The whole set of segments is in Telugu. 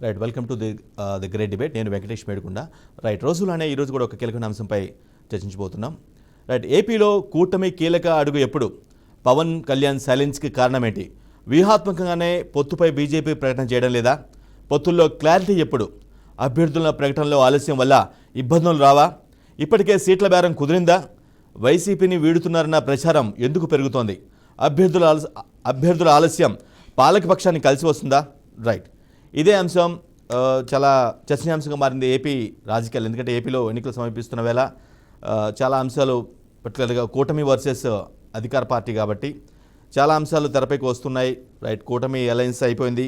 Right, welcome to the great debate. నేను వెంకటేష్ మేడుకొండ. రైట్, రోజులానే ఈరోజు కూడా ఒక కీలకమైన అంశంపై చర్చించబోతున్నాం. రైట్, ఏపీలో కూటమి కీలక అడుగు ఎప్పుడు? పవన్ కళ్యాణ్ సైలెన్స్కి కారణమేంటి? వ్యూహాత్మకంగానే పొత్తుపై బీజేపీ ప్రకటన చేయడం లేదా? పొత్తుల్లో క్లారిటీ ఎప్పుడు? అభ్యర్థుల ప్రకటనలో ఆలస్యం వల్ల ఇబ్బందులు రావా? ఇప్పటికే సీట్ల బేరం కుదిరిందా? వైసీపీని వీడుతున్నారన్న ప్రచారం ఎందుకు పెరుగుతోంది? అభ్యర్థుల ఆలస్యం పాలకపక్షాన్ని కలిసి వస్తుందా? రైట్, ఇదే అంశం చాలా చర్చనీయాంశంగా మారింది ఏపీ రాజకీయాలు. ఎందుకంటే ఏపీలో ఎన్నికలు సమీపిస్తున్న వేళ చాలా అంశాలు, పర్టికులర్గా కూటమి వర్సెస్ అధికార పార్టీ కాబట్టి చాలా అంశాలు తెరపైకి వస్తున్నాయి. రైట్, కూటమి అలయన్స్ అయిపోయింది,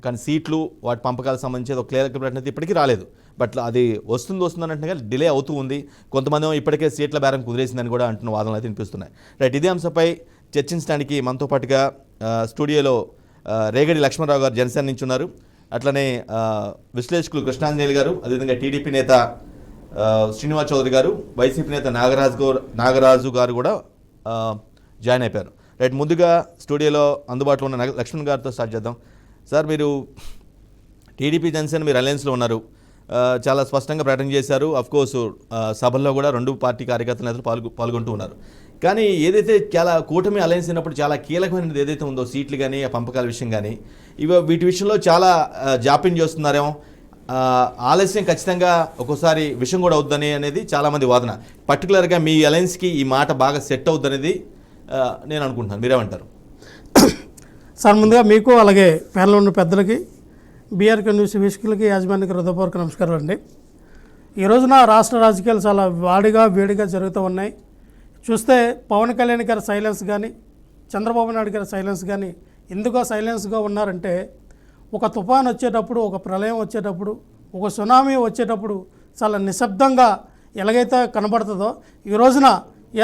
కానీ సీట్లు వాటి పంపకాలకు సంబంధించి ఒక క్లియర్ ప్రకటన అయితే ఇప్పటికీ రాలేదు. బట్ అది వస్తుందన్నట్టుగా డిలే అవుతూ ఉంది. కొంతమంది ఇప్పటికే సీట్ల బేరం కుదిరేసిందని కూడా అంటున్న వాదనలు అయితే వినిపిస్తున్నాయి. రైట్, ఇదే అంశంపై చర్చించడానికి మనతో పాటుగా స్టూడియోలో రేగడి లక్ష్మణరావు గారు జనసేన నుంచి ఉన్నారు. అట్లనే విశ్లేషకులు కృష్ణాంజనేయులు గారు, అదేవిధంగా టీడీపీ నేత శ్రీనివాస్ చౌదరి గారు, వైసీపీ నేత నాగరాజు గారు కూడా జాయిన్ అయిపోయారు. రైట్, ముందుగా స్టూడియోలో అందుబాటులో ఉన్న లక్ష్మణ్ గారితో స్టార్ట్ చేద్దాం. సార్, మీరు టీడీపీ జనసేన మీరు అలయన్స్లో ఉన్నారు, చాలా స్పష్టంగా ప్రకటన చేశారు. అఫ్కోర్స్ సభల్లో కూడా రెండు పార్టీ కార్యకర్తల నేతలు పాల్గొంటూ ఉన్నారు. కానీ ఏదైతే చాలా కూటమి అలయన్స్ అయినప్పుడు చాలా కీలకమైనది ఏదైతే ఉందో సీట్లు కానీ ఆ పంపకాల విషయం కానీ వీటి విషయంలో చాలా జాప్యం చేస్తున్నారేమో, ఆలస్యం ఖచ్చితంగా ఒక్కోసారి విషయం కూడా అవుద్దని అనేది చాలామంది వాదన. పర్టికులర్గా మీ అలయన్స్కి ఈ మాట బాగా సెట్ అవుద్దనేది నేను అనుకుంటున్నాను. మీరేమంటారు సార్? ముందుగా మీకు అలాగే ప్యానెల్లో ఉన్న పెద్దలకి, బీఆర్కే న్యూస్ వీక్షకులకి, యాజమాన్యానికి హృదయపూర్వక నమస్కారం అండి. ఈ రోజున రాష్ట్ర రాజకీయాలు చాలా వేడిగా జరుగుతూ ఉన్నాయి. చూస్తే పవన్ కళ్యాణ్ గారి సైలెన్స్ కానీ, చంద్రబాబు నాయుడు గారి సైలెన్స్ కానీ ఎందుకో సైలెన్స్గా ఉన్నారంటే, ఒక తుఫాన్ వచ్చేటప్పుడు, ఒక ప్రళయం వచ్చేటప్పుడు, ఒక సునామీ వచ్చేటప్పుడు చాలా నిశ్శబ్దంగా ఎలాగైతే కనబడుతుందో, ఈ రోజున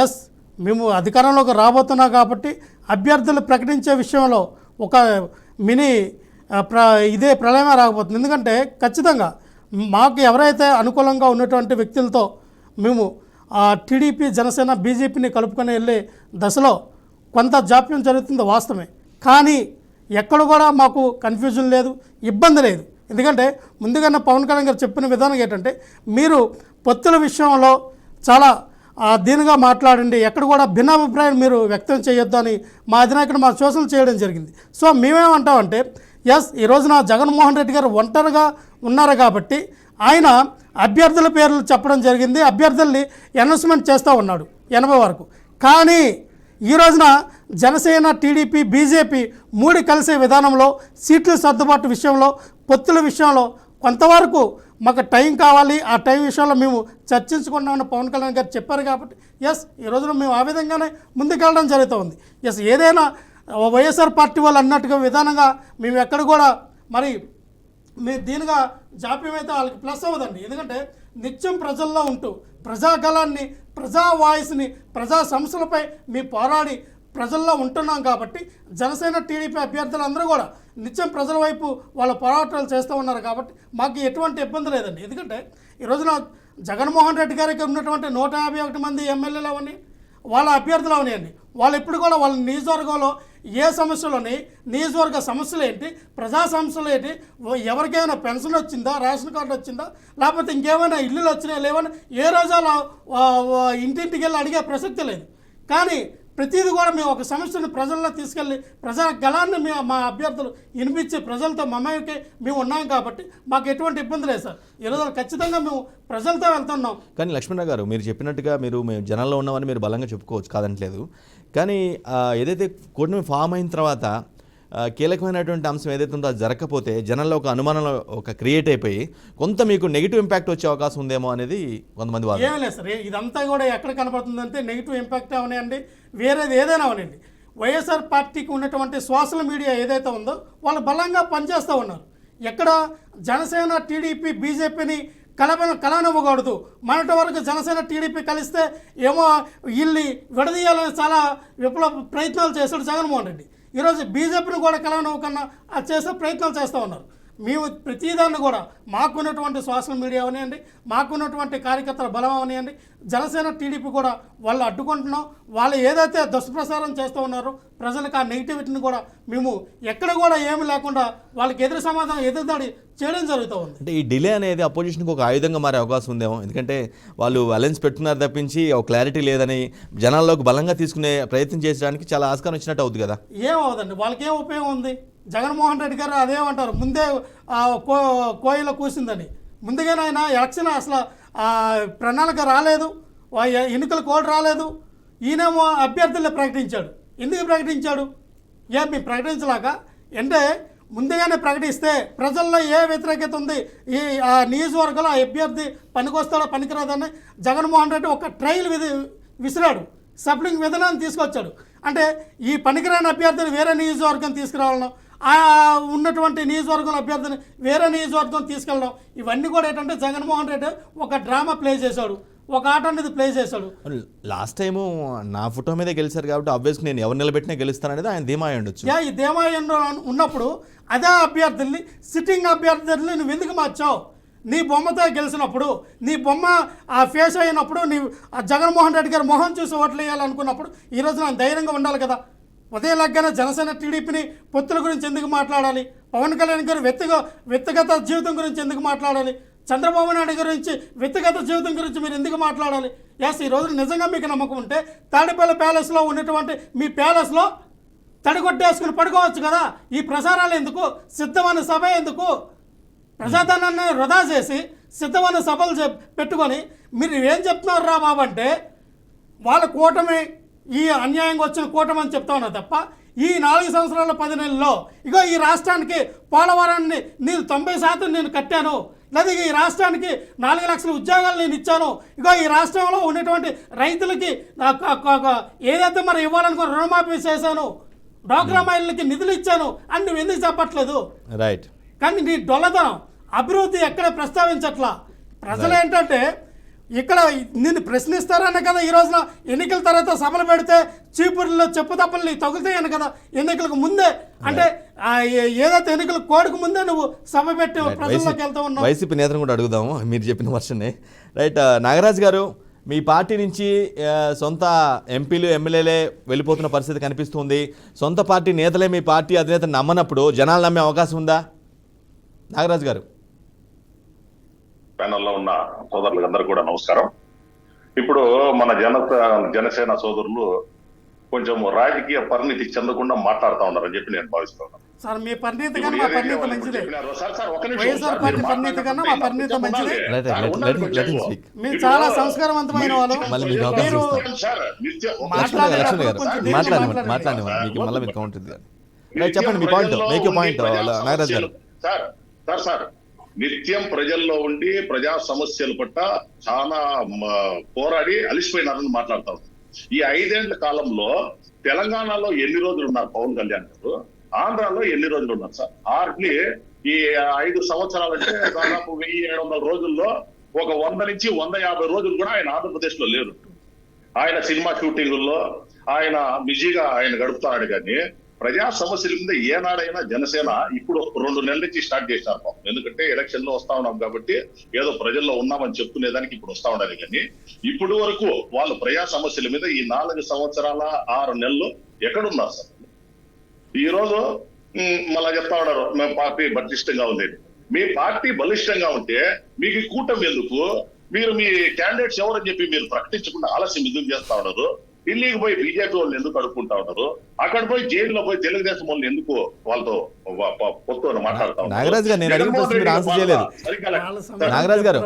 ఎస్ మేము అధికారంలోకి రాబోతున్నాం కాబట్టి అభ్యర్థులు ప్రకటించే విషయంలో ఒక మినీ ఇదే ప్రళయమే రాకపోతుంది. ఎందుకంటే ఖచ్చితంగా మాకు ఎవరైతే అనుకూలంగా ఉన్నటువంటి వ్యక్తులతో మేము టీడీపీ, జనసేన, బీజేపీని కలుపుకొని వెళ్ళే దశలో కొంత జాప్యం జరుగుతుంది వాస్తవమే. కానీ ఎక్కడ కూడా మాకు కన్ఫ్యూజన్ లేదు, ఇబ్బంది లేదు. ఎందుకంటే ముందుగానే పవన్ కళ్యాణ్ గారు చెప్పిన విధానం ఏంటంటే, మీరు పొత్తుల విషయంలో చాలా దీనిగా మాట్లాడండి, ఎక్కడ కూడా భిన్నాభిప్రాయం మీరు వ్యక్తం చేయొద్దు అని మా అధినాయకుడు మా సూచనలు చేయడం జరిగింది. సో మేమేమంటామంటే, ఎస్ ఈ రోజున జగన్మోహన్ రెడ్డి గారు ఒంటరిగా ఉన్నారు కాబట్టి ఆయన అభ్యర్థుల పేర్లు చెప్పడం జరిగింది, అభ్యర్థుల్ని అనౌన్స్మెంట్ చేస్తూ ఉన్నాడు 80 వరకు. కానీ ఈ రోజున జనసేన, టీడీపీ, బీజేపీ మూడు కలిసే విధానంలో సీట్ల సర్దుబాటు విషయంలో, పొత్తుల విషయంలో కొంతవరకు మాకు టైం కావాలి, ఆ టైం విషయంలో మేము చర్చించుకున్నామని పవన్ కళ్యాణ్ గారు చెప్పారు కాబట్టి ఎస్ ఈ రోజున మేము ఆ విధంగానే ముందుకెళ్ళడం జరుగుతుంది. ఎస్ ఏదైనా వైఎస్ఆర్ పార్టీ వాళ్ళు అన్నట్టుగా విధానంగా మేము ఎక్కడ కూడా మరి మీ దీనిగా జాప్యం అయితే వాళ్ళకి ప్లస్ అవ్వదండి. ఎందుకంటే నిత్యం ప్రజల్లో ఉంటూ ప్రజాగలాన్ని, ప్రజా వాయిస్ని, ప్రజా సమస్యలపై మీ పోరాడి ప్రజల్లో ఉంటున్నాం కాబట్టి జనసేన, టీడీపీ అభ్యర్థులందరూ కూడా నిత్యం ప్రజల వైపు వాళ్ళ పోరాటాలు చేస్తూ ఉన్నారు కాబట్టి మాకు ఎటువంటి ఇబ్బంది లేదండి. ఎందుకంటే ఈ రోజున జగన్మోహన్ రెడ్డి గారికి ఉన్నటువంటి 151 మంది ఎమ్మెల్యేలు అవన్నీ వాళ్ళ అభ్యర్థులు అవనివ్వండి, వాళ్ళు ఇప్పుడు కూడా వాళ్ళ నియోజకవర్గంలో ఏ సమస్యలని, నియోజకవర్గ సమస్యలు ఏంటి, ప్రజా సమస్యలు ఏంటి, ఎవరికైనా పెన్షన్ వచ్చిందా, రేషన్ కార్డు వచ్చిందా, లేకపోతే ఇంకేమైనా ఇల్లులు వచ్చినాయా లేవని ఏ రోజు అలా ఇంటింటికి వెళ్ళి అడిగే ప్రసక్తి లేదు. కానీ ప్రతిదీ కూడా మేము ఒక సమస్యను ప్రజల్లో తీసుకెళ్ళి ప్రజా గలాన్ని మా అభ్యర్థులు వినిపించి ప్రజలతో మమేకి మేము ఉన్నాం కాబట్టి మాకు ఎటువంటి ఇబ్బంది లేదు సార్. ఈరోజు ఖచ్చితంగా మేము ప్రజలతో వెళ్తున్నాం. కానీ లక్ష్మణరావు గారు, మీరు చెప్పినట్టుగా మేము జనాల్లో ఉన్నామని మీరు బలంగా చెప్పుకోవచ్చు, కాదంటలేదు. కానీ ఏదైతే కూటమి ఫామ్ అయిన తర్వాత కీలకమైనటువంటి అంశం ఏదైతే ఉందో అది జరగకపోతే జనాల్లో ఒక అనుమానం ఒక క్రియేట్ అయిపోయి కొంత మీకు నెగిటివ్ ఇంపాక్ట్ వచ్చే అవకాశం ఉందేమో అనేది కొంతమంది వారు. ఏమీ లేదు సార్, ఇదంతా కూడా ఎక్కడ కనపడుతుందంటే నెగిటివ్ ఇంపాక్ట్ అవనండి, వేరేది ఏదైనా అవనండి. వైఎస్ఆర్ పార్టీకి ఉన్నటువంటి సోషల్ మీడియా ఏదైతే ఉందో వాళ్ళు బలంగా పనిచేస్తూ ఉన్నారు. ఎక్కడ జనసేన, టీడీపీ, బీజేపీని కలనివ్వకూడదు, మొన్నటి వరకు జనసేన, టీడీపీ కలిస్తే ఏమో వీళ్ళని విడదీయాలని చాలా విప్లవ ప్రయత్నాలు చేశాడు జగన్మోహన్ రెడ్డి. ఈరోజు బీజేపీని కూడా కలనివ్వకన్నా చేసే ప్రయత్నాలు చేస్తూ ఉన్నారు. మేము ప్రతిదాన్ని కూడా మాకున్నటువంటి సోషల్ మీడియా అవనివ్వండి, మాకున్నటువంటి కార్యకర్తల బలం అవనివ్వండి, జనసేన టీడీపీ కూడా వాళ్ళు అడ్డుకుంటున్నాం. వాళ్ళు ఏదైతే దుష్ప్రచారం చేస్తూ ఉన్నారో ప్రజలకు ఆ నెగిటివిటీని కూడా మేము ఎక్కడ కూడా ఏమి లేకుండా వాళ్ళకి ఎదురు సమాధానం ఎదురుదాడి చేయడం జరుగుతూ ఉంది. అంటే ఈ డిలే అనేది అపోజిషన్కి ఒక ఆయుధంగా మారే అవకాశం ఉందేమో, ఎందుకంటే వాళ్ళు అలయన్స్ పెట్టుకున్నారు తప్పించి ఒక క్లారిటీ లేదని జనాల్లోకి బలంగా తీసుకునే ప్రయత్నం చేసడానికి చాలా ఆస్కారం ఇచ్చినట్టు అవుతుంది కదా. ఏమవుదండి, వాళ్ళకి ఏం ఉపయోగం ఉంది? జగన్మోహన్ రెడ్డి గారు అదేమంటారు, ముందే కోయిలో కూసిందని. ముందుగానే ఆయన ఎలక్షన్ అసలు ప్రణాళిక రాలేదు, ఎన్నికల కోడ్ రాలేదు, ఈయనేమో అభ్యర్థులే ప్రకటించాడు. ఎందుకు ప్రకటించాడు? మీ ప్రకటించలాక అంటే ముందుగానే ప్రకటిస్తే ప్రజల్లో ఏ వ్యతిరేకత ఉంది, ఈ నియోజకవర్గంలో ఆ అభ్యర్థి పనికొస్తాడో పనికిరాదని జగన్మోహన్ రెడ్డి ఒక ట్రయల్ విసిరాడు, సప్లింగ్ విధానాన్ని తీసుకొచ్చాడు. అంటే ఈ పనికిరాని అభ్యర్థిని వేరే నియోజకవర్గం తీసుకురావడం, ఉన్నటువంటి నియోజకవర్గం అభ్యర్థిని వేరే నియోజకవర్గం తీసుకెళ్ళడం, ఇవన్నీ కూడా ఏంటంటే జగన్మోహన్ రెడ్డి ఒక డ్రామా ప్లే చేశాడు, ఒక ఆట అనేది ప్లే చేశాడు. లాస్ట్ టైము నా ఫోటో మీదే గెలిచారు కాబట్టి ఆబ్వియస్గా నేను ఎవరు నిలబెట్టినా గెలుస్తాననేది ఆయన ధీమా ఉండొచ్చు. ఈ ధీమా ఉన్నప్పుడు అదే అభ్యర్థుల్ని, సిట్టింగ్ అభ్యర్థుల్ని నువ్వు ఎందుకు మార్చావు? నీ బొమ్మతో గెలిచినప్పుడు, నీ బొమ్మ ఆ ఫేస్ అయినప్పుడు, నీ జగన్మోహన్ రెడ్డి గారు మొహం చూసి ఓట్లు వేయాలనుకున్నప్పుడు ఈరోజు నాకు ధైర్యంగా ఉండాలి కదా. ఉదయం లగ్గానే జనసేన టీడీపీని పొత్తుల గురించి ఎందుకు మాట్లాడాలి? పవన్ కళ్యాణ్ గారు వ్యక్తిగత జీవితం గురించి ఎందుకు మాట్లాడాలి? చంద్రబాబు నాయుడు గురించి వ్యక్తిగత జీవితం గురించి మీరు ఎందుకు మాట్లాడాలి? ఈ రోజు నిజంగా మీకు నమ్మకం ఉంటే తాడిపల్లి ప్యాలెస్లో ఉన్నటువంటి మీ ప్యాలెస్లో తడిగొట్టేసుకుని పడుకోవచ్చు కదా. ఈ ప్రసారాలు ఎందుకు? సిద్ధమైన సభ ఎందుకు? ప్రజాధనాన్ని వృధా చేసి సిద్ధమైన సభలు పెట్టుకొని మీరు ఏం చెప్తున్నారు రా బాబు అంటే వాళ్ళ కూటమి, ఈ అన్యాయంగా వచ్చిన కూటమి అని చెప్తా ఉన్నా తప్ప ఈ 4 సంవత్సరాల 10 నెలల్లో ఇగో ఈ రాష్ట్రానికి పోలవరాన్ని నేను 90% నేను కట్టాను, లేదా ఈ రాష్ట్రానికి 4 లక్షల ఉద్యోగాలు నేను ఇచ్చాను, ఇగో ఈ రాష్ట్రంలో ఉన్నటువంటి రైతులకి ఏదైతే మరి ఇవ్వాలనుకున్న రుణమాఫీ చేశాను, డ్వాక్రా మహిళలకి నిధులు ఇచ్చాను అని నువ్వు ఎందుకు చెప్పట్లేదు? రైట్. కానీ నీ డొల్లతనం, అభివృద్ధి ఎక్కడ ప్రస్తావించట్లా. ప్రజలు ఏంటంటే ఇక్కడ నిన్ను ప్రశ్నిస్తారనే కదా ఈ రోజున ఎన్నికల తర్వాత సభలు పెడితే చీపుర్లో చెప్పు తప్పలు తగులుతాయని కదా ఎన్నికలకు ముందే, అంటే ఏదైతే ఎన్నికల కోడ్కు ముందే నువ్వు సభ పెట్టి ప్రజల్లోకి వెళ్తూ ఉన్నావు. వైసీపీ నేతను కూడా అడుగుదాము మీరు చెప్పిన వర్షనే. రైట్, నాగరాజ్ గారు, మీ పార్టీ నుంచి సొంత ఎంపీలు ఎమ్మెల్యేలే వెళ్ళిపోతున్న పరిస్థితి కనిపిస్తుంది. సొంత పార్టీ నేతలే మీ పార్టీ అధినేతను నమ్మనప్పుడు జనాలు నమ్మే అవకాశం ఉందా? నాగరాజ్ గారు. ప్యానల్లో ఉన్న సోదరులందరూ కూడా నమస్కారం. ఇప్పుడు మన జనసేన సోదరులు కొంచెం రాజకీయ పరిణితి చెందకుండా మాట్లాడుతూ ఉన్నారని చెప్పి నేను భావిస్తున్నాను. సార్ మీ పరిణితి కన్నా మా పరిణితి మంచిదే. వైఎస్ఆర్ పార్టీ పరిణితి కన్నా మా పరిణితి మంచిదే. మీరు చాలా సంస్కారవంతమైన వాళ్ళు. చెప్పండి మీ point, make you point Nagaraj garu. Sir నిత్యం ప్రజల్లో ఉండి ప్రజా సమస్యల పట్ల చాలా పోరాడి అలిసిపోయినారని మాట్లాడతారు. ఈ 5 ఏళ్ల కాలంలో తెలంగాణలో ఎన్ని రోజులు ఉన్నారు పవన్ కళ్యాణ్ గారు? ఆంధ్రాలో ఎన్ని రోజులు ఉన్నారు సార్? హార్డ్లీ ఈ 5 సంవత్సరాలంటే దాదాపు 1700 రోజుల్లో ఒక 100 నుంచి 150 రోజులు కూడా ఆయన ఆంధ్రప్రదేశ్ లో లేరు. ఆయన సినిమా షూటింగుల్లో ఆయన బిజీగా ఆయన గడుపుతాడు. కానీ ప్రజా సమస్యల మీద ఏనాడైనా జనసేన ఇప్పుడు 2 నెలల నుంచి స్టార్ట్ చేసినారు. ఎందుకంటే ఎలక్షన్ లో వస్తా ఉన్నాం కాబట్టి ఏదో ప్రజల్లో ఉన్నామని చెప్పుకునేదానికి ఇప్పుడు వస్తా ఉండాలి. కానీ ఇప్పటి వరకు వాళ్ళు ప్రజా సమస్యల మీద ఈ 4 సంవత్సరాల 6 నెలలు ఎక్కడున్నారు సార్? ఈ రోజు మళ్ళా చెప్తా ఉన్నారు మేము పార్టీ బలిష్టంగా ఉంది. మీ పార్టీ బలిష్టంగా ఉంటే మీకు కూటమి ఎందుకు? మీరు మీ క్యాండిడేట్స్ ఎవరని చెప్పి మీరు ప్రకటించకుండా ఆలస్యం ఎందుకు చేస్తా ఉన్నారు? ఢిల్లీకి పోయి బీజేపీ వాళ్ళని ఎందుకు అడుక్కుంటా ఉన్నారు? అక్కడ పోయి జైల్లో పోయి తెలుగుదేశం వాళ్ళని ఎందుకు వాళ్ళతో పొత్తు మాట్లాడుతా ఉన్నారు? నాగరాజ్ గారు, నేను అడిగిన ప్రశ్న మీరు ఆన్సర్ చేయలేదు. నాగరాజ్ గారు,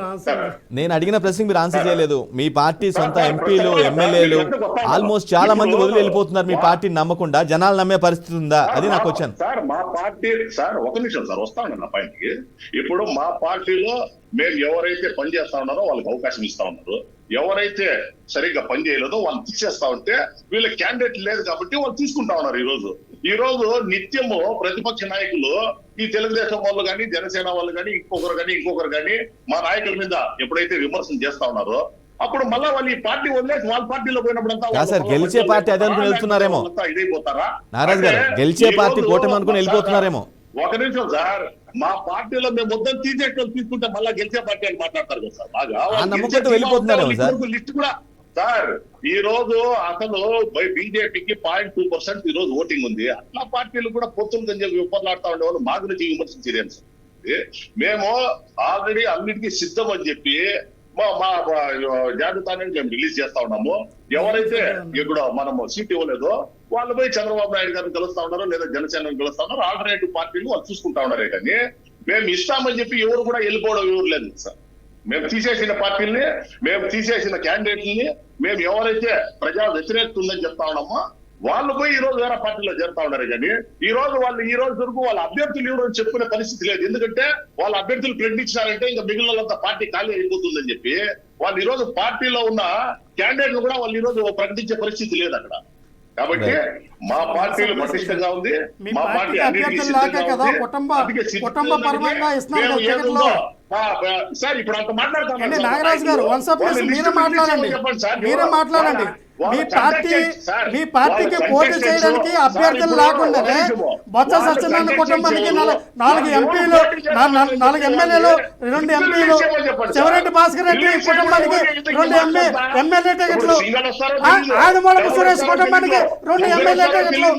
నేను అడిగిన ప్రశ్న మీరు ఆన్సర్ చేయలేదు. మీ పార్టీ సొంత ఎంపీలు ఎమ్మెల్యేలు ఆల్మోస్ట్ చాలా మంది వదిలి వెళ్ళిపోతున్నారు మీ పార్టీని నమ్మకుండా. జనాలు నమ్మే పరిస్థితి ఉందా? అది నాకు వచ్చాను సార్. మా పార్టీ సార్ ఒక నిమిషం సార్, వస్తాను నా పాయింట్కి. ఇప్పుడు మా పార్టీలో మేము ఎవరైతే పనిచేస్తా ఉన్నారో వాళ్ళకి అవకాశం ఇస్తా ఉన్నారు. ఎవరైతే సరిగ్గా పని చేయలేదో వాళ్ళు తీసేస్తా ఉంటే వీళ్ళ క్యాండిడేట్ లేదు కాబట్టి వాళ్ళు తీసుకుంటా ఉన్నారు. ఈ రోజు నిత్యము ప్రతిపక్ష నాయకులు ఈ తెలుగుదేశం వాళ్ళు కానీ జనసేన వాళ్ళు కానీ ఇంకొకరు కానీ మా నాయకుల మీద ఎప్పుడైతే విమర్శలు చేస్తా ఉన్నారో అప్పుడు మళ్ళా వాళ్ళు ఈ పార్టీ వదిలేసి వాళ్ళ పార్టీలో పోయినప్పుడు గెలిచే పార్టీ అదే అనుకుని వెళ్తున్నారేమో. ఇదైపోతారా? నారాజ్ గారు, గెలిచే పార్టీ కూటమి అనుకుని వెళ్ళిపోతున్నారేమో. ఒక నిమిషం సార్, మా పార్టీలో మేము మొత్తం తీసేటోళ్ళు తీసుకుంటే మళ్ళా గెలిచే పార్టీ అని మాట్లాడతారు కదా సార్ బాగా ఆ నమ్మకంతో వెళ్ళిపోతున్నారేమో సార్. లిస్ట్ కూడా సార్ ఈ రోజు అసలు బీజేపీకి 0.2% ఈ రోజు ఓటింగ్ ఉంది. అట్లా పార్టీలు కూడా పొత్తులు అని చెప్పి విపర్లాడుతా ఉండే వాళ్ళు మా గురించి విమర్శించేదేం సార్. మేము ఆల్రెడీ అన్నిటికీ సిద్ధం అని చెప్పి మా జాబితాని మేము రిలీజ్ చేస్తా ఉన్నాము. ఎవరైతే ఇప్పుడు మనము సీట్ ఇవ్వలేదో వాళ్ళు పోయి చంద్రబాబు నాయుడు గారిని కలుస్తా ఉన్నారు, లేదా జనసేనని కలుస్తా ఉన్నారు. ఆల్టర్నేటివ్ పార్టీలు వాళ్ళు చూసుకుంటా ఉన్నారే కానీ మేము ఇస్తామని చెప్పి ఎవరు కూడా వెళ్ళిపోవడం ఎవరు లేదు సార్. మేము తీసేసిన పార్టీల్ని, మేము తీసేసిన క్యాండిడేట్లని, మేము ఎవరైతే ప్రజా వ్యతిరేకత ఉందని చెప్తా ఉన్నామో వాళ్ళు పోయి ఈ రోజు వేరే పార్టీలో చేరుతా ఉన్నారు. కానీ ఈ రోజు వరకు వాళ్ళ అభ్యర్థులు ఎవరు చెప్పుకునే పరిస్థితి లేదు. ఎందుకంటే వాళ్ళ అభ్యర్థులు ప్రకటించారంటే ఇంకా మిగిలినంత పార్టీ ఖాళీ అయిపోతుందని చెప్పి వాళ్ళు ఈ రోజు పార్టీలో ఉన్న క్యాండిడేట్లు కూడా వాళ్ళు ఈ రోజు ప్రకటించే పరిస్థితి లేదు అక్కడ. కాబట్టి మా పార్టీలు పటిష్టంగా ఉంది. మా పార్టీ సార్ ఇప్పుడు అంత మాట్లాడుతున్నాను. నాగరాజు గారు మీరే మాట్లాడండి. మీ పార్టీకి పోటీ చేయడానికి అభ్యర్థులు లేకుండానే బొత్స సత్యనారాయణ కుటుంబానికి 4 ఎంపీలు, 4 ఎమ్మెల్యేలు, 2 ఎంపీలు, చెవిరెడ్డి భాస్కర్ రెడ్డి కుటుంబానికి 2 ఎమ్మెల్యే టికెట్లు, ఆదిమూలపు సురేష్ కుటుంబానికి 2 ఎమ్మెల్యే టికెట్లు.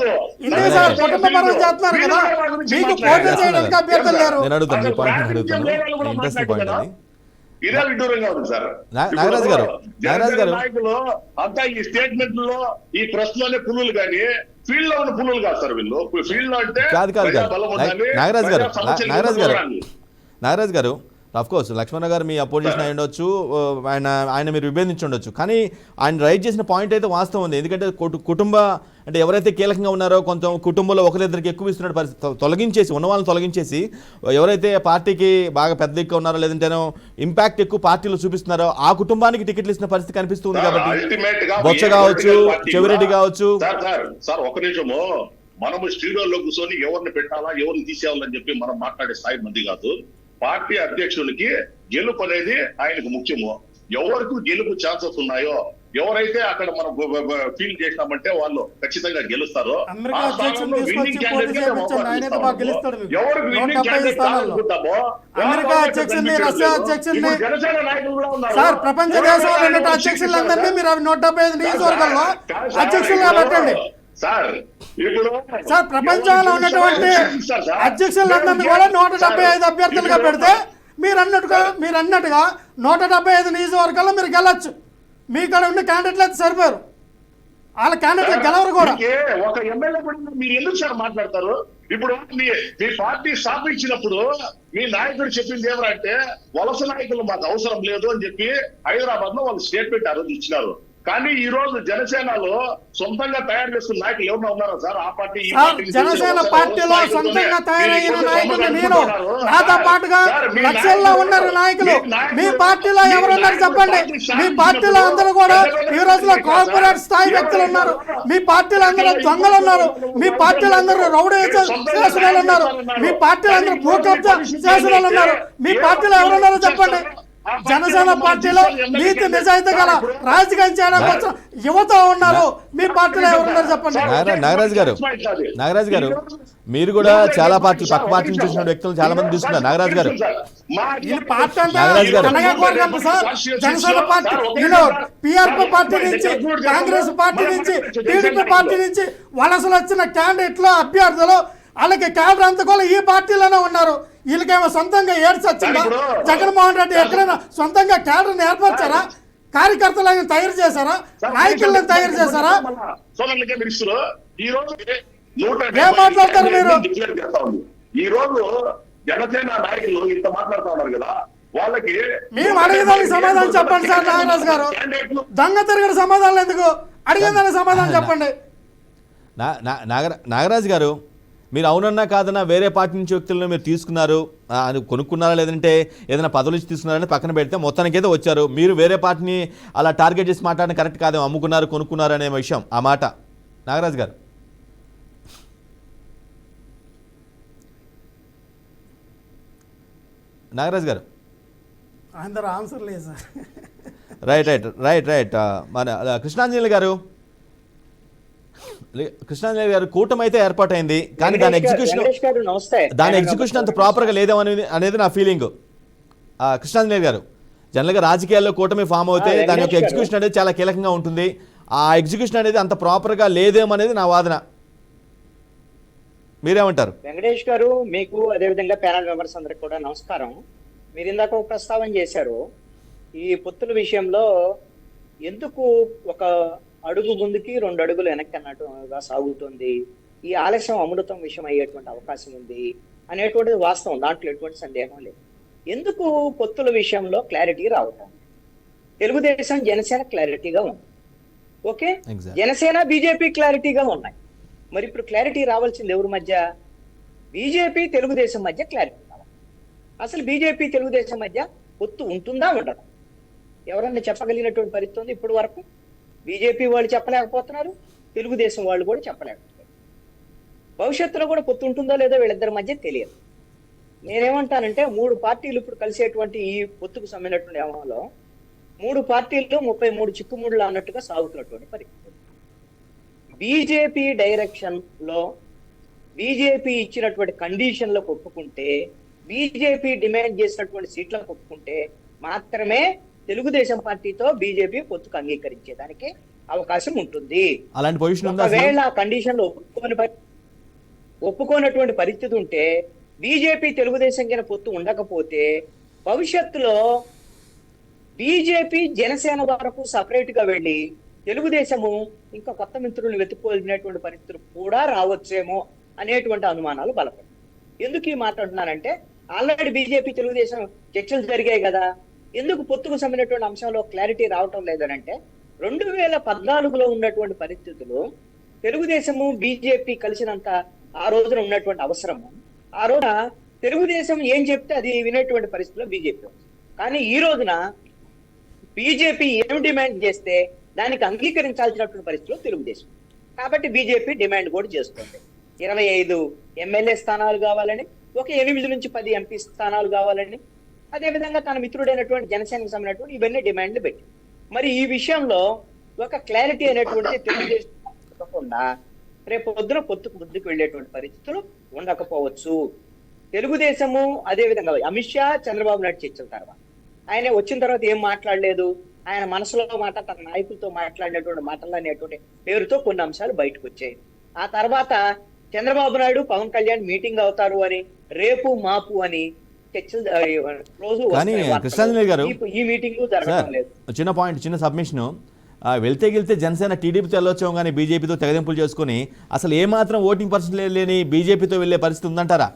ఇందే సార్ కుటుంబ పరం చేస్తున్నారు కదా, మీకు పోటీ చేయడానికి అభ్యర్థులు లేరు. ఇదే విడ్డూరంగా ఉంది సార్. నాగరాజు గారు నాయకులు అంతా ఈ స్టేట్మెంట్ లో ఈ ప్రెస్ లోనే పులులు కానీ ఫీల్డ్ లో ఉన్న పులులు కాదు సార్ వీళ్ళు. ఫీల్డ్ లో అంటే నాగరాజు గారు ఆఫ్ కోర్స్ లక్ష్మణ గారు మీ అపోజిషన్ అయి ఉండొచ్చు, ఆయన మీరు విభేదించి ఉండొచ్చు, కానీ ఆయన రైట్ చేసిన పాయింట్ అయితే వాస్తవం ఉంది. ఎందుకంటే కుటుంబ అంటే ఎవరైతే కీలకంగా ఉన్నారో కొంచెం కుటుంబంలో ఒకరిద్దరికి ఎక్కువ ఇస్తున్న పరిస్థితి తొలగించేసి ఉన్న వాళ్ళని తొలగించేసి ఎవరైతే పార్టీకి బాగా పెద్ద ఎక్కువ ఉన్నారో లేదంటేనో ఇంపాక్ట్ ఎక్కువ పార్టీలో చూపిస్తున్నారో ఆ కుటుంబానికి టికెట్లు ఇస్తున్న పరిస్థితి కనిపిస్తుంది. కాబట్టి బొత్స కావచ్చు, చెవిరెడ్డి కావచ్చు. సార్ ఒక నిమిషము, మనము స్టూడియోలో కూర్చొని ఎవరిని పెట్టాలా ఎవరిని తీసేయాలని చెప్పి మనం మాట్లాడే స్థాయి మంది కాదు. పార్టీ అధ్యక్షుడికి గెలుపు అనేది ఆయనకు ముఖ్యము. ఎవరికి గెలుపు ఛాన్సెస్ ఉన్నాయో, ఎవరైతే అక్కడ మనం ఫీల్ చేసినామంటే వాళ్ళు ఖచ్చితంగా గెలుస్తారు. సార్ ప్రపంచ దేశాల్లో అధ్యక్షులందరినీ మీరు 175 నియోజకవర్గాల్లో అధ్యక్షులుగా పెట్టండి సార్. ఇప్పుడు సార్ ప్రపంచంలో ఉన్నటువంటి అధ్యక్షులందరినీ కూడా 175 అభ్యర్థులుగా పెడితే మీరు అన్నట్టుగా 175 నియోజకవర్గాల్లో మీరు గెలవచ్చు. మీ కాడ ఉండే క్యాండిడేట్లు అయితే సరిపోరు, వాళ్ళ క్యాండిడేట్లు గెలవరు కూడా. ఒక ఎమ్మెల్యే కూడా మీరు ఎందుకు సార్ మాట్లాడతారు? ఇప్పుడు మీ పార్టీ స్థాపించినప్పుడు మీ నాయకుడు చెప్పింది ఏమంటే వలస నాయకులు మాకు అవసరం లేదు అని చెప్పి హైదరాబాద్ లో వాళ్ళు స్టేట్మెంట్ ఆ రోజు ఇచ్చినారు. కానీ ఈ రోజు జనసేనలో సొంతంగా తయారు చేస్తున్న నాయకులు ఎవరైనా ఉన్నారా సార్? ఆ పార్టీ జనసేన పార్టీలో సొంతంగా తయారైన నాయకులు నేను, నాతో పాటుగా లక్షల్లో ఉన్నారు నాయకులు. మీ పార్టీలో ఎవరున్నారు చెప్పండి? మీ పార్టీలో అందరూ కూడా ఈ రోజులో కార్పొరేట్ స్థాయి వ్యక్తులు ఉన్నారు. మీ పార్టీలో అందరూ దొంగలు ఉన్నారు. మీ పార్టీలో అందరూ రౌడీ చేసిన వాళ్ళు ఉన్నారు. మీ పార్టీలో అందరూ భూ కబ్జా చేసిన వాళ్ళు ఉన్నారు. మీ పార్టీలో ఎవరున్నారో చెప్పండి? జనసేన పార్టీలో నీతి నిజాయితీ గల రాజకీయం చేయడానికి వచ్చిన యువత ఉన్నారు. మీ పార్టీలో ఎవరున్నారు చెప్పండి? నాగరాజు గారు మీరు కూడా చాలా పార్టీ పక్క పార్టీ నుంచి వచ్చిన వ్యక్తులు చాలా మంది చూస్తున్నారు. నాగరాజు గారు జనసేన పార్టీ, పిఆర్పీ పార్టీ నుంచి, కాంగ్రెస్ పార్టీ నుంచి, టీడీపీ పార్టీ నుంచి వలసలు వచ్చిన క్యాండిడేట్లు అభ్యర్థులు వాళ్ళకి క్యాడర్ అంతా కూడా ఈ పార్టీలోనే ఉన్నారు. వీళ్ళకేమో సొంతంగా ఏడ్స్ వచ్చిందా? జగన్మోహన్ రెడ్డి ఎక్కడైనా సొంతంగా క్యాడర్ని ఏర్పరిచారా? కార్యకర్తలను తయారు చేశారా? నాయకులను తయారు చేశారా? ఏం మాట్లాడతారు మీరు? ఈ రోజు జనసేన నాయకులు ఇంత మాట్లాడుతూ ఉన్నారు కదా, వాళ్ళకి మేము అడిగేదానికి సమాధానం చెప్పండి సార్. నాగరాజు గారు దొంగ తిరిగిన సమాధానం ఎందుకు? అడిగేదానికి సమాధానం చెప్పండి. నాగరాజు గారు మీరు అవునన్నా కాదన్నా వేరే పార్టీ నుంచి వ్యక్తులను మీరు తీసుకున్నారు, అది కొనుక్కున్నారా లేదంటే ఏదైనా పదవులు ఇచ్చి తీసుకున్నారని పక్కన పెడితే మొత్తానికి ఏదో వచ్చారు. మీరు వేరే పార్టీని అలా టార్గెట్ చేసి మాట్లాడడం కరెక్ట్ కాదేమో, అమ్ముకున్నారు కొనుక్కున్నారు అనే విషయం ఆ మాట. నాగరాజు గారు అందరూ ఆన్సర్ లేదు సార్. రైట్ మన కృష్ణాంజలి గారు కృష్ణాంజలి గారు, కూటమి అయితే ఏర్పాటైంది కానీ దాని ఎగ్జిక్యూషన్ అంత ప్రాపర్గా లేదనేది నా ఫీలింగ్. కృష్ణాంజలి గారు, జనరల్గా రాజకీయాల్లో కూటమి ఫామ్ అవుతే దాని యొక్క ఎగ్జిక్యూషన్ అనేది చాలా కీలకంగా ఉంటుంది. ఆ ఎగ్జిక్యూషన్ అనేది అంత ప్రాపర్గా లేదేమనేది నా వాదన. మీరేమంటారు? వెంకటేష్ గారు, మీకు అదేవిధంగా ప్యానల్ మెంబర్స్ అందరికి కూడా నమస్కారం. మీరు ఇందాక ఒక ప్రస్తావన చేశారు, ఈ పొత్తుల విషయంలో ఎందుకు ఒక అడుగు ముందుకి 2 అడుగులు వెనక్కి అన్నట్టుగా సాగుతుంది, ఈ ఆలస్యం అమృతం విషయం అయ్యేటువంటి అవకాశం ఉంది అనేటువంటిది వాస్తవం, దాంట్లో ఎటువంటి సందేహం లేదు. ఎందుకు పొత్తుల విషయంలో క్లారిటీ రావటం? తెలుగుదేశం జనసేన క్లారిటీగా ఉంది, ఓకే, జనసేన బీజేపీ క్లారిటీగా ఉన్నాయి. మరి ఇప్పుడు క్లారిటీ రావాల్సింది ఎవరి మధ్య? బీజేపీ తెలుగుదేశం మధ్య క్లారిటీ రావాలి. అసలు బీజేపీ తెలుగుదేశం మధ్య పొత్తు ఉంటుందా ఉండదా? ఎవరన్నా చెప్పగలిగినటువంటి పరిస్థితి ఉంది ఇప్పటి వరకు? బీజేపీ వాళ్ళు చెప్పలేకపోతున్నారు, తెలుగుదేశం వాళ్ళు కూడా చెప్పలేకపోతున్నారు. భవిష్యత్తులో కూడా పొత్తు ఉంటుందో లేదో వీళ్ళిద్దరి మధ్య తెలియదు. నేనేమంటానంటే 3 పార్టీలు ఇప్పుడు కలిసేటువంటి ఈ పొత్తుకు సంబంధించినటువంటి వ్యవహారంలో 3 పార్టీలు 33 చిక్కుముళ్ళు అన్నట్టుగా సాగుతున్నటువంటి పరిస్థితి. బీజేపీ డైరెక్షన్ లో బీజేపీ ఇచ్చినటువంటి కండిషన్లకు ఒప్పుకుంటే, బీజేపీ డిమాండ్ చేసినటువంటి సీట్లకు ఒప్పుకుంటే మాత్రమే తెలుగుదేశం పార్టీతో బీజేపీ పొత్తుకు అంగీకరించేదానికి అవకాశం ఉంటుంది. అలాంటి పొజిషన్ ఉందా? ఒకవేళ ఆ కండిషన్ లో ఒప్పుకోనటువంటి పరిస్థితి ఉంటే, బీజేపీ తెలుగుదేశం కింద పొత్తు ఉండకపోతే భవిష్యత్తులో బీజేపీ జనసేన వరకు సపరేట్ గా వెళ్ళి తెలుగుదేశము ఇంకా కొత్త మిత్రులను వెతుక్కోవాల్సినటువంటి పరిస్థితులు కూడా రావచ్చేమో అనేటువంటి అనుమానాలు బలపడతాయి. ఎందుకు ఈ మాట్లాడుతున్నానంటే, ఆల్రెడీ బీజేపీ తెలుగుదేశం చర్చలు జరిగాయి కదా, ఎందుకు పొత్తుకు సంబంధించినటువంటి అంశంలో క్లారిటీ రావటం లేదనంటే, 2014లో ఉన్నటువంటి పరిస్థితులు తెలుగుదేశము బీజేపీ కలిసినంత ఆ రోజున ఉన్నటువంటి అవసరము, ఆ రోజున తెలుగుదేశం ఏం చెప్తే అది వినేటువంటి పరిస్థితిలో బీజేపీ ఉంది. కానీ ఈ రోజున బీజేపీ ఏం డిమాండ్ చేస్తే దానికి అంగీకరించాల్సినటువంటి పరిస్థితిలో తెలుగుదేశం. కాబట్టి బీజేపీ డిమాండ్ కూడా చేస్తుంది, 25 ఎమ్మెల్యే స్థానాలు కావాలని, ఒక 8 నుంచి 10 ఎంపీ స్థానాలు కావాలని, అదేవిధంగా తన మిత్రుడైనటువంటి జనసేనకు సంబంధించినటువంటి ఇవన్నీ డిమాండ్లు పెట్టి, మరి ఈ విషయంలో ఒక క్లారిటీ అనేటువంటిది తెలుగుదేశం ఉండకుండా రేపు పొద్దున పొత్తుకు ముందుకు వెళ్ళేటువంటి పరిస్థితులు ఉండకపోవచ్చు. తెలుగుదేశము అదేవిధంగా అమిత్ షా చంద్రబాబు నాయుడు చర్చల తర్వాత ఆయన వచ్చిన తర్వాత ఏం మాట్లాడలేదు, ఆయన మనసులో మాట తన నాయకులతో మాట్లాడినటువంటి మాటలు అనేటువంటి పేరుతో కొన్ని అంశాలు బయటకు వచ్చాయి. ఆ తర్వాత చంద్రబాబు నాయుడు పవన్ కళ్యాణ్ మీటింగ్ అవుతారు అని, రేపు మాపు అని చర్చలు రోజు కృష్ణాంజలి గారు, ఈ మీటింగ్ జరగడం లేదు. చిన్న పాయింట్, చిన్న సబ్మిషన్. వెళ్తే జనసేన టీడీపీతో వెళ్ళొచ్చాం కానీ బీజేపీతో తెగదింపులు చేసుకుని అసలు ఏమాత్రం ఓటింగ్ పర్సెంటేజ్ లేని బీజేపీతో వెళ్లే పరిస్థితి ఉందంటారా?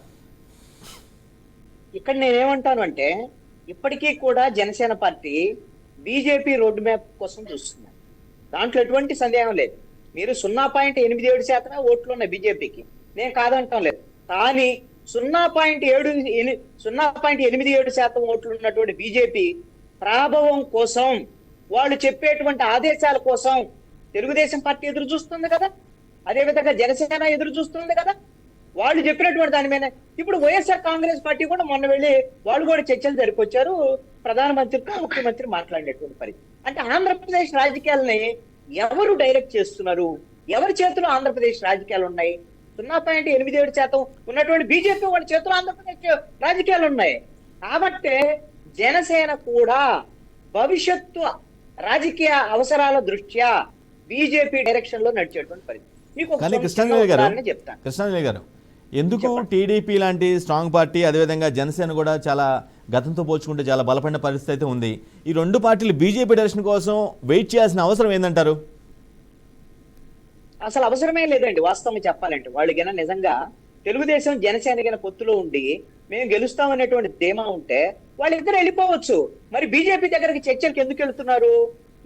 ఇక్కడ నేనేమంటాను అంటే, ఇప్పటికీ కూడా Janasena party BJP road map కోసం చూస్తున్నారు, దాంట్లో ఎటువంటి సందేహం లేదు. మీరు 0.87% ఓట్లు ఉన్నాయి బీజేపీకి, నేను కాదంటాం లేదు. కానీ 0.87% ఓట్లు ఉన్నటువంటి బీజేపీ ప్రాభవం కోసం, వాళ్ళు చెప్పేటువంటి ఆదేశాల కోసం తెలుగుదేశం పార్టీ ఎదురు చూస్తుంది కదా, అదేవిధంగా జనసేన ఎదురు చూస్తుంది కదా. వాళ్ళు చెప్పినటువంటి దాని మీద ఇప్పుడు వైఎస్ఆర్ కాంగ్రెస్ పార్టీ కూడా మొన్న వెళ్ళి వాళ్ళు కూడా చర్చలు జరిపొచ్చారు, ప్రధానమంత్రితో ముఖ్యమంత్రి మాట్లాడినటువంటి పరిస్థితి. అంటే ఆంధ్రప్రదేశ్ రాజకీయాలని ఎవరు డైరెక్ట్ చేస్తున్నారు? ఎవరి చేతిలో ఆంధ్రప్రదేశ్ రాజకీయాలు ఉన్నాయి? 0.87% ఉన్నటువంటి బీజేపీ వాళ్ళ చేతిలో ఆంధ్రప్రదేశ్ రాజకీయాలు ఉన్నాయి. కాబట్టి జనసేన కూడా భవిష్యత్తు రాజకీయ అవసరాల దృష్ట్యా బీజేపీ డైరెక్షన్ లో నడిచేటువంటి పరిస్థితి. కృష్ణాంజలి గారు, ఎందుకు టీడీపీ లాంటి స్ట్రాంగ్ పార్టీ, అదేవిధంగా జనసేన కూడా చాలా గతంతో పోల్చుకుంటే చాలా బలపడిన పరిస్థితి అయితే ఉంది, ఈ 2 పార్టీలు బీజేపీ డైరెక్షన్ కోసం వెయిట్ చేయాల్సిన అవసరం ఏందంటారు? అసలు అవసరమే లేదండి వాస్తవం చెప్పాలంటే. వాళ్ళకైనా నిజంగా తెలుగుదేశం జనసేన పొత్తులో ఉండి మేము గెలుస్తామనేటువంటి ధీమా ఉంటే వాళ్ళిద్దరు వెళ్ళిపోవచ్చు. మరి బీజేపీ దగ్గరికి చర్చలకు ఎందుకు వెళ్తున్నారు?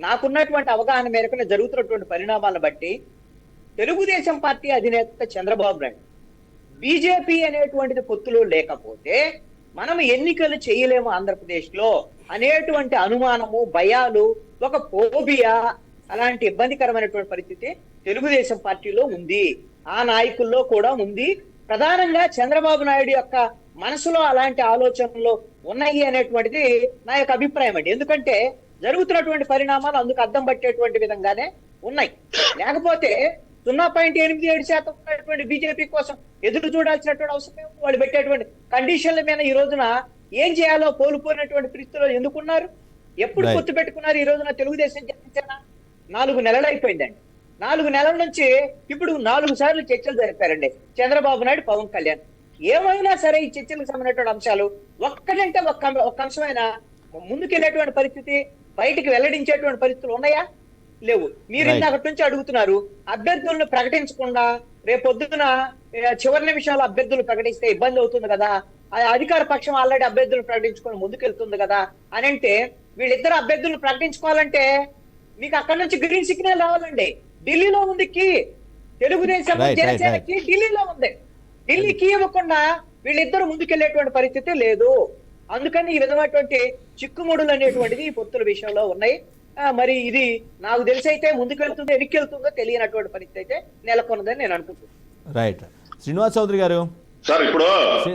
నాకున్నటువంటి అవగాహన మేరకు జరుగుతున్నటువంటి పరిణామాలను బట్టి తెలుగుదేశం పార్టీ అధినేత చంద్రబాబు నాయుడు బీజేపీ అనేటువంటిది పొత్తులో లేకపోతే మనం ఎన్నికలు చేయలేము ఆంధ్రప్రదేశ్ లో అనేటువంటి అనుమానము, భయాలు, ఒక ఫోబియా, అలాంటి ఇబ్బందికరమైనటువంటి పరిస్థితి తెలుగుదేశం పార్టీలో ఉంది, ఆ నాయకుల్లో కూడా ఉంది. ప్రధానంగా చంద్రబాబు నాయుడు యొక్క మనసులో అలాంటి ఆలోచనలు ఉన్నాయి అనేటువంటిది నా యొక్క అభిప్రాయం అండి. ఎందుకంటే జరుగుతున్నటువంటి పరిణామాలు అందుకు అద్దం పట్టేటువంటి విధంగానే ఉన్నాయి. లేకపోతే 0.87% ఉన్నటువంటి బీజేపీ కోసం ఎదురు చూడాల్సినటువంటి అవసరం ఏముంది? వాళ్ళు పెట్టేటువంటి కండిషన్ల మీద ఈ రోజున ఏం చేయాలో కోల్పోయినటువంటి పరిస్థితిలో ఎందుకున్నారు? ఎప్పుడు Right. పొత్తు పెట్టుకున్నారు ఈ రోజున తెలుగుదేశం జనసేన? 4 నెలలు అయిపోయిందండి. 4 నెలల నుంచి ఇప్పుడు 4 సార్లు చర్చలు జరిపారండి చంద్రబాబు నాయుడు, పవన్ కళ్యాణ్. ఏమైనా సరే ఈ చర్చలకు సంబంధించిన అంశాలు ఒక్కటంటే ఒక్క అంశమైన ముందుకెళ్ళేటువంటి పరిస్థితి, బయటికి వెల్లడించేటువంటి పరిస్థితులు ఉన్నాయా? లేవు. మీరు Right. ఇందాక నుంచి అడుగుతున్నారు, అభ్యర్థులను ప్రకటించకుండా రేపొద్దున చివరి నిమిషాలు అభ్యర్థులు ప్రకటిస్తే ఇబ్బంది అవుతుంది కదా, ఆ అధికార పక్షం ఆల్రెడీ అభ్యర్థులను ప్రకటించుకొని ముందుకెళ్తుంది కదా అని అంటే, వీళ్ళిద్దరు అభ్యర్థులను ప్రకటించుకోవాలంటే మీకు అక్కడ నుంచి గ్రీన్ సిగ్నల్ రావాలండి. ఢిల్లీలో ఉంది కీ, తెలుగుదేశం Right, right, జనసేనకి ఢిల్లీలో ఉంది. ఢిల్లీకి ఇవ్వకుండా వీళ్ళిద్దరు ముందుకెళ్లేటువంటి పరిస్థితి లేదు. అందుకని ఈ విధమైనటువంటి చిక్కుముడులు అనేటువంటిది ఈ పొత్తుల విషయంలో ఉన్నాయి. మరి ఇది నాకు తెలిసి అయితే ముందుకెళ్తుందో వెనక్కెళ్తుందో తెలియనటువంటి పరిస్థితి అయితే నెలకొన్నదని నేను అనుకుంటున్నాను. రైట్. శ్రీనివాస్ చౌదరి గారు, సార్ ఇప్పుడు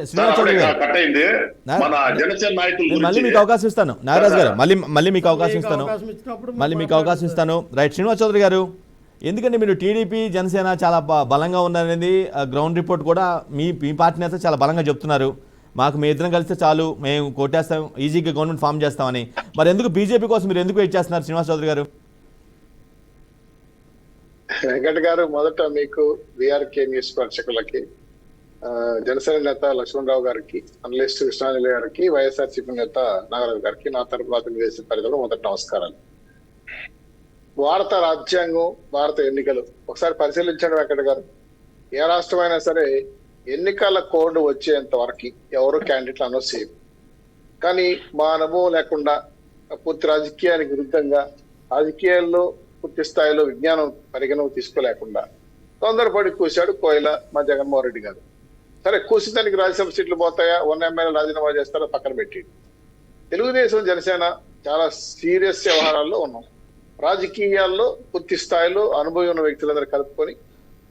శ్రీనివాస్ చౌదరి గారు, కట్ అయింది. మన జనసేన నాయకులు నేను మళ్ళీ మీకు అవకాశం ఇస్తాను. నాగరాజు గారు, మళ్ళీ మీకు అవకాశం ఇస్తాను. మళ్ళీ మీకు అవకాశం ఇస్తాను. రైట్. శ్రీనివాస్ చౌదరి గారు, ఎందుకంటే మీరు టీడీపీ జనసేన చాలా బలంగా ఉన్నారనేది గ్రౌండ్ రిపోర్ట్ కూడా మీ పార్టీ నేత చాలా బలంగా చెప్తున్నారు. మాకు మీ ఇద్దరం కలిస్తే చాలు, మేము కొట్టేస్తాం, ఈజీగా గవర్నమెంట్ ఫామ్ చేస్తామని. మరి ఎందుకు బీజేపీ కోసం మీరు ఎందుకు వెయిట్ చేస్తున్నారు శ్రీనివాస్ చౌదరి గారు? వెంకట్ గారు, మొదట మీకు విఆర్కే న్యూస్ ప్రేక్షకులకి, జనసేన నేత లక్ష్మణరావు గారికి, అనలిస్ట్ కృష్ణాంజలి గారికి, వైఎస్ఆర్సీపీ నేత నాగరాజు గారికి నా తరపున తెలుగుదేశం పరిధిలో మొదటి నమస్కారాలు. భారత రాజ్యాంగం, భారత ఎన్నికలు ఒకసారి పరిశీలించండి వెంకట గారు. ఏ రాష్ట్రమైనా సరే ఎన్నికల కోడ్ వచ్చేంత వరకు ఎవరు క్యాండిడేట్లు అనౌన్స్ చేయరు. కానీ మా అనుభవం లేకుండా, పూర్తి రాజకీయానికి విరుద్ధంగా, రాజకీయాల్లో పూర్తి స్థాయిలో విజ్ఞానం పరిగణన తీసుకోలేకుండా తొందరపడి కూశాడు కోయిల మా జగన్మోహన్ రెడ్డి గారు. సరే, కూసిదానికి రాజ్యసభ సీట్లు పోతాయా, 1 ఎమ్మెల్యే రాజీనామా చేస్తారో పక్కన పెట్టి, తెలుగుదేశం జనసేన చాలా సీరియస్ వ్యవహారాల్లో ఉన్నాం. రాజకీయాల్లో పూర్తి స్థాయిలో అనుభవం ఉన్న వ్యక్తులందరూ కలుపుకొని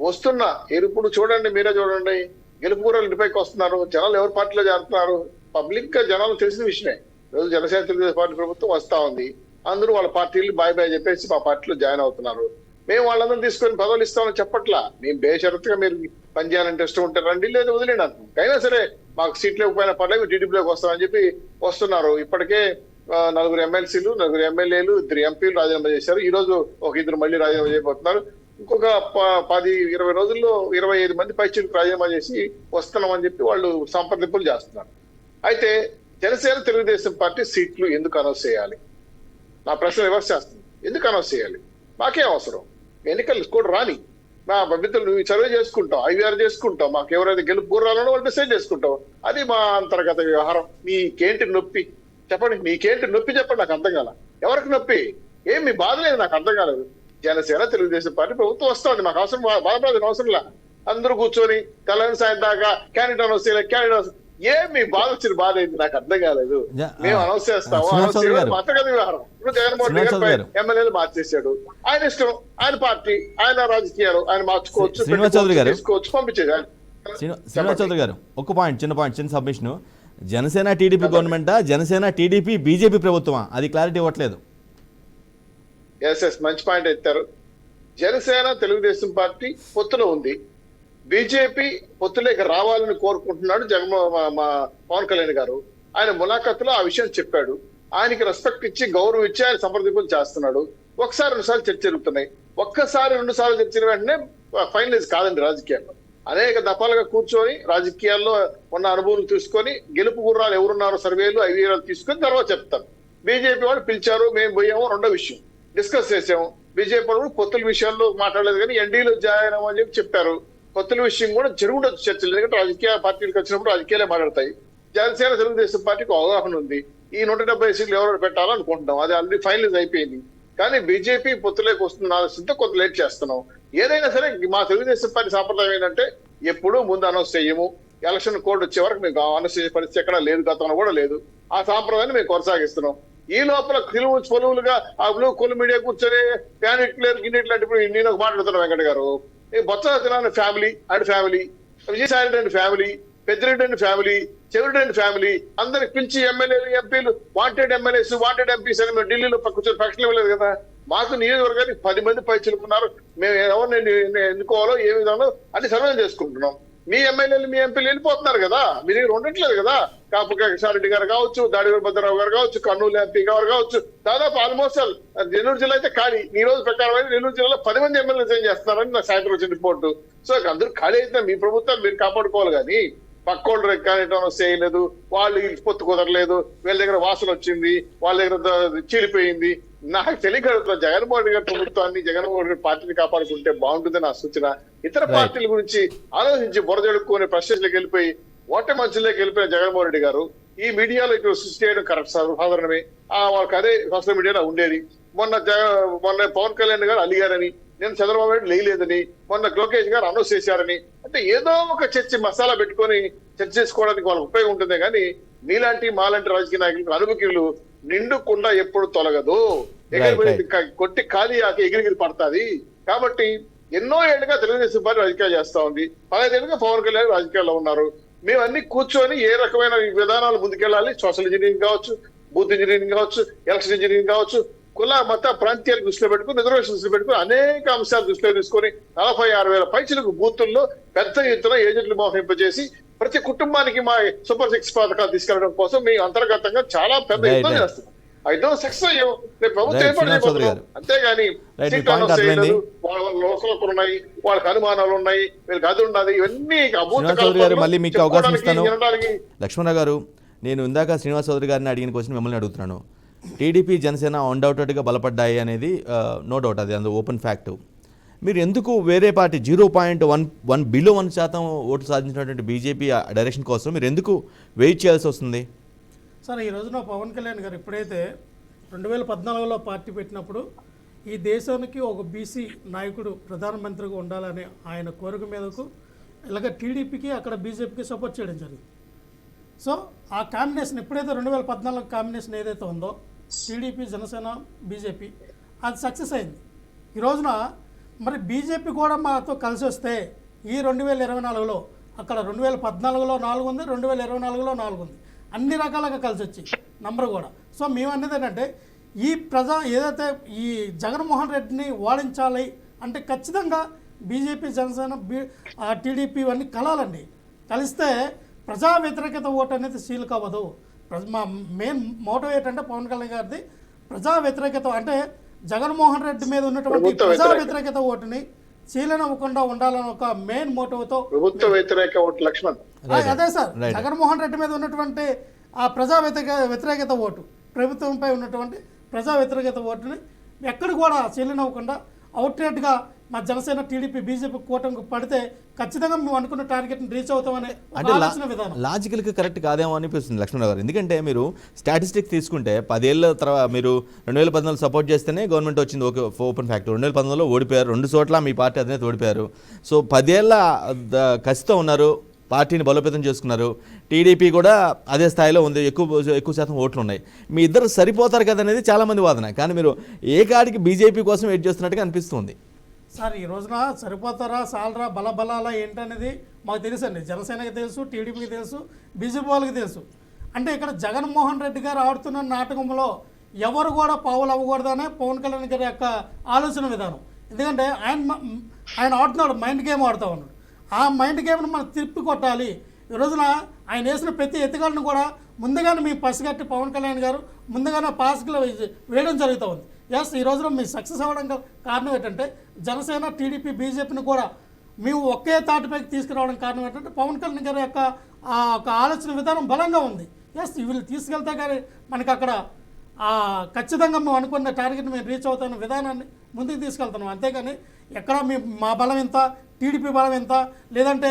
వస్తున్న ఎరుపుడు చూడండి, మీరే చూడండి, గెలుపుకూరలు ఇంటిపైకి వస్తున్నారు. జనాలు ఎవరి పార్టీలో చేరుతున్నారు, పబ్లిక్ గా జనాలు తెలిసిన విషయమే. ఈరోజు జనసేన తెలుగుదేశం పార్టీ ప్రభుత్వం వస్తా ఉంది, అందరూ వాళ్ళ పార్టీలు బాయ్ బాయ్ చెప్పేసి మా పార్టీలో జాయిన్ అవుతున్నారు. మేము వాళ్ళందరూ తీసుకొని పదవులు ఇస్తామని చెప్పట్లా. మేము బేషరతుగా మీరు పనిచేయాలంటే ఇష్టం ఉంటే రండి, లేదా వదిలేండి అంటున్నాం. అయినా సరే మాకు సీట్లు ఇవ్వకపోయినా పర్లేదు, టీడీపీలోకి వస్తామని చెప్పి వస్తున్నారు. ఇప్పటికే 4 ఎమ్మెల్సీలు, 4 ఎమ్మెల్యేలు, 2 ఎంపీలు రాజీనామా చేశారు. ఈ రోజు ఒక 2 మళ్ళీ రాజీనామా చేయబోతున్నారు. ఇంకొక 10-20 రోజుల్లో 25 మంది పైచీలకు రాజీనామా చేసి వస్తున్నామని చెప్పి వాళ్ళు సంప్రదింపులు చేస్తున్నారు. అయితే జనసేన తెలుగుదేశం పార్టీ సీట్లు ఎందుకు అనౌన్స్ చేయాలి? నా ప్రశ్న రివర్స్ చేస్తుంది. ఎందుకు అనౌన్స్ చేయాలి? మాకే అవసరం, ఎన్నికలు కూడా రాని, మా అభ్యర్థులు సర్వే చేసుకుంటాం, ఐవీఆర్ చేసుకుంటాం, మాకు ఎవరైతే గెలుపు గుర్రాలో వాళ్ళు డిసైడ్ చేసుకుంటాం. అది మా అంతర్గత వ్యవహారం. మీకేంటి నొప్పి చెప్పండి, మీకేంటి నొప్పి చెప్పండి, నాకు అర్థం కాల. ఎవరికి నొప్పి? ఏం మీ బాధ లేదు, నాకు అర్థం కాలేదు. జనసేన తెలుగుదేశం పార్టీ ప్రభుత్వం వస్తుంది, మాకు అవసరం, బాధపడాల్సిన అవసరంలా. అందరూ కూర్చొని తెల్లని సాయం దాకా క్యాండిడేట్ అనౌన్స్ చేయలేదు, క్యాండిడేట్ ఏం మీ బాధ వచ్చిన బాధ ఏంటి, నాకు అర్థం కాలేదు. మేము అనౌన్స్ చేస్తాము, అంతర్గత వ్యవహారం. ఇప్పుడు జగన్మోహన్ రెడ్డి గారు ఎమ్మెల్యేలు మార్చేశాడు, ఆయన ఇష్టం, ఆయన పార్టీ, ఆయన రాజకీయాలు, ఆయన మార్చుకోవచ్చు, తీసుకోవచ్చు, పంపించేది. శ్రీనివాస్ చౌదరి గారు, ఒక పాయింట్, చిన్న సబ్మిషన్. జనసేన టీడీపీ గవర్నమెంటా, జనసేన టీడీపీ బీజేపీ ప్రభుత్వమా? అది క్లారిటీ ఇవ్వట్లేదు. ఎస్, మంచి పాయింట్ ఎత్తారు. జనసేన తెలుగుదేశం పార్టీ పొత్తులో ఉంది, బీజేపీ పొత్తులేక రావాలని కోరుకుంటున్నాడు మా పవన్ కళ్యాణ్ గారు. ఆయన ములాఖాతులో ఆ విషయం చెప్పాడు. ఆయనకి రెస్పెక్ట్ ఇచ్చి, గౌరవం ఇచ్చి ఆయన సంప్రదింపులు చేస్తున్నాడు. 1-2 సార్లు చర్చ జరుగుతున్నాయి. 1-2 సార్లు చర్చిన వెంటనే ఫైనలైజ్ కాదండి రాజకీయాల్లో. అనేక దఫాలుగా కూర్చొని రాజకీయాల్లో ఉన్న అనుభవం తీసుకొని, గెలుపు గుర్రాలు ఎవరున్నారో సర్వేలు, ఐవీఆర్లు తీసుకొని తర్వాత చెప్తారు. బీజేపీ వాళ్ళు పిలిచారు, మేము పోయాము, రెండో విషయం డిస్కస్ చేసాము. బీజేపీ వాళ్ళు పొత్తుల విషయాల్లో మాట్లాడలేదు, కానీ ఎన్డీలో జాయిన్ అవ్వమని చెప్పి చెప్పారు. పొత్తుల విషయం కూడా జరుగుండొచ్చు చర్చలు, ఎందుకంటే రాజకీయ పార్టీలకు వచ్చినప్పుడు రాజకీయాలే మాట్లాడతాయి. జనసేన తెలుగుదేశం పార్టీకి అవగాహన ఉంది, ఈ 170 సీట్లు ఎవరు పెట్టాలనుకుంటున్నాం, అది ఆల్రెడీ ఫైనలైజ్ అయిపోయింది. కానీ బీజేపీ పొత్తులోకి వస్తున్న ఆలోచనతో కొంత లేట్ చేస్తున్నాం. ఏదైనా సరే మా తెలుగుదేశం పార్టీ సాంప్రదాయం ఏంటంటే ఎప్పుడూ ముందు అనౌన్స్ చేయము, ఎలక్షన్ కోడ్ వచ్చే వరకు మీకు అనౌన్స్ చేసే పరిస్థితి ఎక్కడా లేదు, గతంలో కూడా లేదు. ఆ సాంప్రదాయాన్ని మేము కొనసాగిస్తున్నాం. ఈ లోపల పొలువులుగా ఆ కొలు మీడియా కూర్చొని క్యాండిడేట్ గిన్నెట్ లాంటి నేను మాట్లాడుతున్నాను వెంకట గారు. Botsa Satyanarayana family and family, Vijayasai Reddy family, Peddireddy and family, Chevireddy family అందరికి పిలిచి ఎమ్మెల్యేలు, ఎంపీలు, వాంటెడ్ ఎమ్మెల్యేస్, వాంటెడ్ ఎంపీస్ అని మేము ఢిల్లీలో కూర్చొని ప్రకటన ఇవ్వలేదు కదా. మాకు నియోజకవర్గానికి 10 మంది పై చిలుకున్నారు, మేము ఎవరిని ఎన్నుకోవాలో ఏ విధానం అని సర్వే చేసుకుంటున్నాం. మీ ఎమ్మెల్యేలు మీ ఎంపీలు వెళ్ళిపోతున్నారు కదా, మీ దగ్గర ఉండట్లేదు కదా. కాపుక కిషారెడ్డి గారు కావచ్చు, దాడివీర భద్రరావు గారు కావచ్చు, కర్నూలు ఎంపీ గారు కావచ్చు, దాదాపు ఆల్మోస్ట్ నెల్లూరు జిల్లా అయితే ఖాళీ. ఈ రోజు ప్రకారం అయితే నెల్లూరు జిల్లాలో 10 మంది ఎమ్మెల్యేలు రిజైన్ చేస్తున్నారని నా సాయంత్రం వచ్చిన రిపోర్టు. సో అందరూ ఖాళీ అయితే మీ ప్రభుత్వాన్ని మీరు కాపాడుకోవాలి కానీ పక్కోళ్ళు కానిటం చేయలేదు, వాళ్ళు పొత్తు కుదరలేదు, వీళ్ళ దగ్గర వాసన వచ్చింది, వాళ్ళ దగ్గర చీలిపోయింది. నాకు తెలియగలుగుతున్నా జగన్మోహన్ రెడ్డి గారి ప్రభుత్వాన్ని, జగన్మోహన్ రెడ్డి పార్టీని కాపాడుకుంటే బాగుంటుంది నా సూచన. ఇతర పార్టీల గురించి ఆలోచించి బురదెడుక్కునే ప్రశ్నలకు వెళ్ళిపోయి ఓటే మధ్యలోకి వెళ్ళిపోయిన జగన్మోహన్ రెడ్డి గారు ఈ మీడియాలో ఇక్కడ సృష్టి చేయడం కరెక్ట్ సాధారణమే. వాళ్ళకి అదే సోషల్ మీడియాలో ఉండేది. మొన్న పవన్ కళ్యాణ్ గారు అలిగారని, నేను చంద్రబాబు నాయుడు లేలేదని, మొన్న లోకేష్ గారు అనౌన్స్ చేశారని, అంటే ఏదో ఒక చర్చ మసాలా పెట్టుకొని చర్చ చేసుకోవడానికి వాళ్ళకి ఉపయోగం ఉంటుందే కానీ మీలాంటి మాలాంటి రాజకీయ నాయకులకు అనుభూతులు నిండుకుండా ఎప్పుడు తొలగదు. కొట్టి ఖాళీ ఎగిరిగిరి పడుతుంది. కాబట్టి ఎన్నో ఏళ్ళుగా తెలుగుదేశం పార్టీ రాజకీయాలు చేస్తా ఉంది, 15 ఏళ్ళుగా పవన్ కళ్యాణ్ రాజకీయాల్లో ఉన్నారు. మేము అన్ని కూర్చొని ఏ రకమైన విధానాలు ముందుకెళ్ళాలి, సోషల్ ఇంజనీరింగ్ కావచ్చు, బూత్ ఇంజనీరింగ్ కావచ్చు, ఎలక్షన్ ఇంజనీరింగ్ కావచ్చు, కుల మత ప్రాంతీయాలు దృష్టిలో పెట్టుకుని, రిజర్వేషన్ దృష్టిలో పెట్టుకుని అనేక అంశాలు దృష్టిలో తీసుకొని 46,000 పైచిలకు బూతుల్లో పెద్ద ఎత్తున ఏజెంట్లు మోహింపజేసి ప్రతి కుటుంబానికి మా సూపర్ 6 పథకాలు తీసుకెళ్లడం కోసం మేము అంతర్గతంగా చాలా పెద్ద ఇబ్బంది చేస్తున్నాం. అయితే సక్సెస్ అయ్యాం, ప్రభుత్వం ఏర్పాటు అంతేగాని వాళ్ళ లోకలకు ఉన్నాయి, వాళ్ళకి అనుమానాలు ఉన్నాయి, వీళ్ళకి అది ఉన్నది, ఇవన్నీ మళ్ళీ మీకు అవకాశం ఇస్తాను. లక్ష్మణ గారు, నేను ఇందాక శ్రీనివాస్ చౌదరి గారిని అడిగిన క్వశ్చన్ మిమ్మల్ని అడుగుతున్నాను. టీడీపీ జనసేన అన్డౌటెడ్గా బలపడ్డాయి అనేది నో డౌట్, అది అందులో ఓపెన్ ఫ్యాక్ట్. మీరు ఎందుకు వేరే పార్టీ 0.1 బిలో 1% ఓట్లు సాధించినటువంటి బీజేపీ డైరెక్షన్ కోసం మీరు ఎందుకు వెయిట్ చేయాల్సి వస్తుంది? సార్, ఈ రోజున పవన్ కళ్యాణ్ గారు ఎప్పుడైతే 2014లో పార్టీ పెట్టినప్పుడు ఈ దేశానికి ఒక బీసీ నాయకుడు ప్రధానమంత్రిగా ఉండాలనే ఆయన కోరిక మీదకు ఇలాగ టీడీపీకి అక్కడ బీజేపీకి సపోర్ట్ చేయడం జరిగింది. సో ఆ కాంబినేషన్ ఎప్పుడైతే 2014 కాంబినేషన్ ఏదైతే ఉందో టీడీపీ, జనసేన, బీజేపీ, అది సక్సెస్ అయింది. ఈ రోజున మరి బీజేపీ కూడా మాతో కలిసి వస్తే ఈ 2024లో అక్కడ 2014లో 4 ఉంది, 2024లో 4 ఉంది, అన్ని రకాలుగా కలిసి వచ్చి నంబర్ కూడా. సో మేము అనేది ఏంటంటే ఈ ఏదైతే ఈ జగన్మోహన్ రెడ్డిని ఓడించాలి అంటే ఖచ్చితంగా బీజేపీ, జనసేన, టీడీపీ ఇవన్నీ కలాలండి. కలిస్తే ప్రజా వ్యతిరేకత ఓటు అనేది సీల్ అవ్వదు. మా మెయిన్ మోటివ్ ఏంటంటే పవన్ కళ్యాణ్ గారిది ప్రజా వ్యతిరేకత, అంటే జగన్మోహన్ రెడ్డి మీద ఉన్నటువంటి ప్రజా వ్యతిరేకత ఓటుని చీలనవ్వకుండా ఉండాలని ఒక మెయిన్ మోటివ్తో ప్రభుత్వ వ్యతిరేక ఓటు లక్ష్మణ్. అదే సార్, జగన్మోహన్ రెడ్డి మీద ఉన్నటువంటి ఆ ప్రజా వ్యతిరేకత ఓటు, ప్రభుత్వంపై ఉన్నటువంటి ప్రజా వ్యతిరేకత ఓటుని ఎక్కడ కూడా చీలనవ్వకుండా అవుట్రేట్గా మా జనసేన, టీడీపీ, బీజేపీ కూటమికి పడితే ఖచ్చితంగా మేము అనుకున్న టార్గెట్ని రీచ్ అవుతామనే ఆలోచన విధానం లాజికల్గా కరెక్ట్ కాదేమో అనిపిస్తుంది లక్ష్మణ్ గారు. ఎందుకంటే మీరు స్టాటిస్టిక్స్ తీసుకుంటే 10 ఏళ్ళ తర్వాత మీరు 2014 సపోర్ట్ చేస్తేనే గవర్నమెంట్ వచ్చింది, ఓపెన్ ఫ్యాక్ట్. 2019లో ఓడిపోయారు, 2 చోట్ల మీ పార్టీ అధినేత ఓడిపోయారు. సో 10 ఏళ్ళ కసితో ఉన్నారు, పార్టీని బలోపేతం చేసుకున్నారు. టీడీపీ కూడా అదే స్థాయిలో ఉంది, ఎక్కువ శాతం ఓట్లు ఉన్నాయి. మీ ఇద్దరు సరిపోతారు కదా అనేది చాలామంది వాదన. కానీ మీరు ఏ కాడికి బీజేపీ కోసం వెయిట్ చేస్తున్నట్టుగా అనిపిస్తుంది. సార్, ఈ రోజున సరిపోతారా, సాలరా, బలబలాలా ఏంటనేది మాకు తెలుసండి. జనసేనకి తెలుసు, టీడీపీకి తెలుసు, బీజేపీ వాళ్ళకి తెలుసు. అంటే ఇక్కడ జగన్మోహన్ రెడ్డి గారు ఆడుతున్న నాటకంలో ఎవరు కూడా పావులు అవ్వకూడదనే పవన్ కళ్యాణ్ గారి యొక్క ఆలోచన విధానం. ఎందుకంటే ఆయన ఆడుతున్నాడు, మైండ్ గేమ్ ఆడుతూ ఉన్నాడు. ఆ మైండ్ గేమ్ను మనం తిప్పి కొట్టాలి. ఈ రోజున ఆయన వేసిన ప్రతి ఎత్తుగడను కూడా ముందుగానే మీ పసిగట్టి పవన్ కళ్యాణ్ గారు ముందుగానే పాస్లో వేయడం జరుగుతూ ఉంది. ఎస్, ఈ రోజున మీ సక్సెస్ అవ్వడం కారణం ఏంటంటే జనసేన, టీడీపీ, బీజేపీని కూడా మేము ఒకే తాటిపైకి తీసుకురావడం కారణం ఏంటంటే పవన్ కళ్యాణ్ గారి యొక్క ఒక ఆలోచన విధానం బలంగా ఉంది. ఎస్, వీళ్ళు తీసుకెళ్తే కానీ మనకి అక్కడ ఖచ్చితంగా మేము అనుకున్న టార్గెట్ మేము రీచ్ అవుతున్న విధానాన్ని ముందుకు తీసుకెళ్తున్నాం. అంతేగాని ఎక్కడ మా బలం ఎంత, టీడీపీ బలం ఎంత, లేదంటే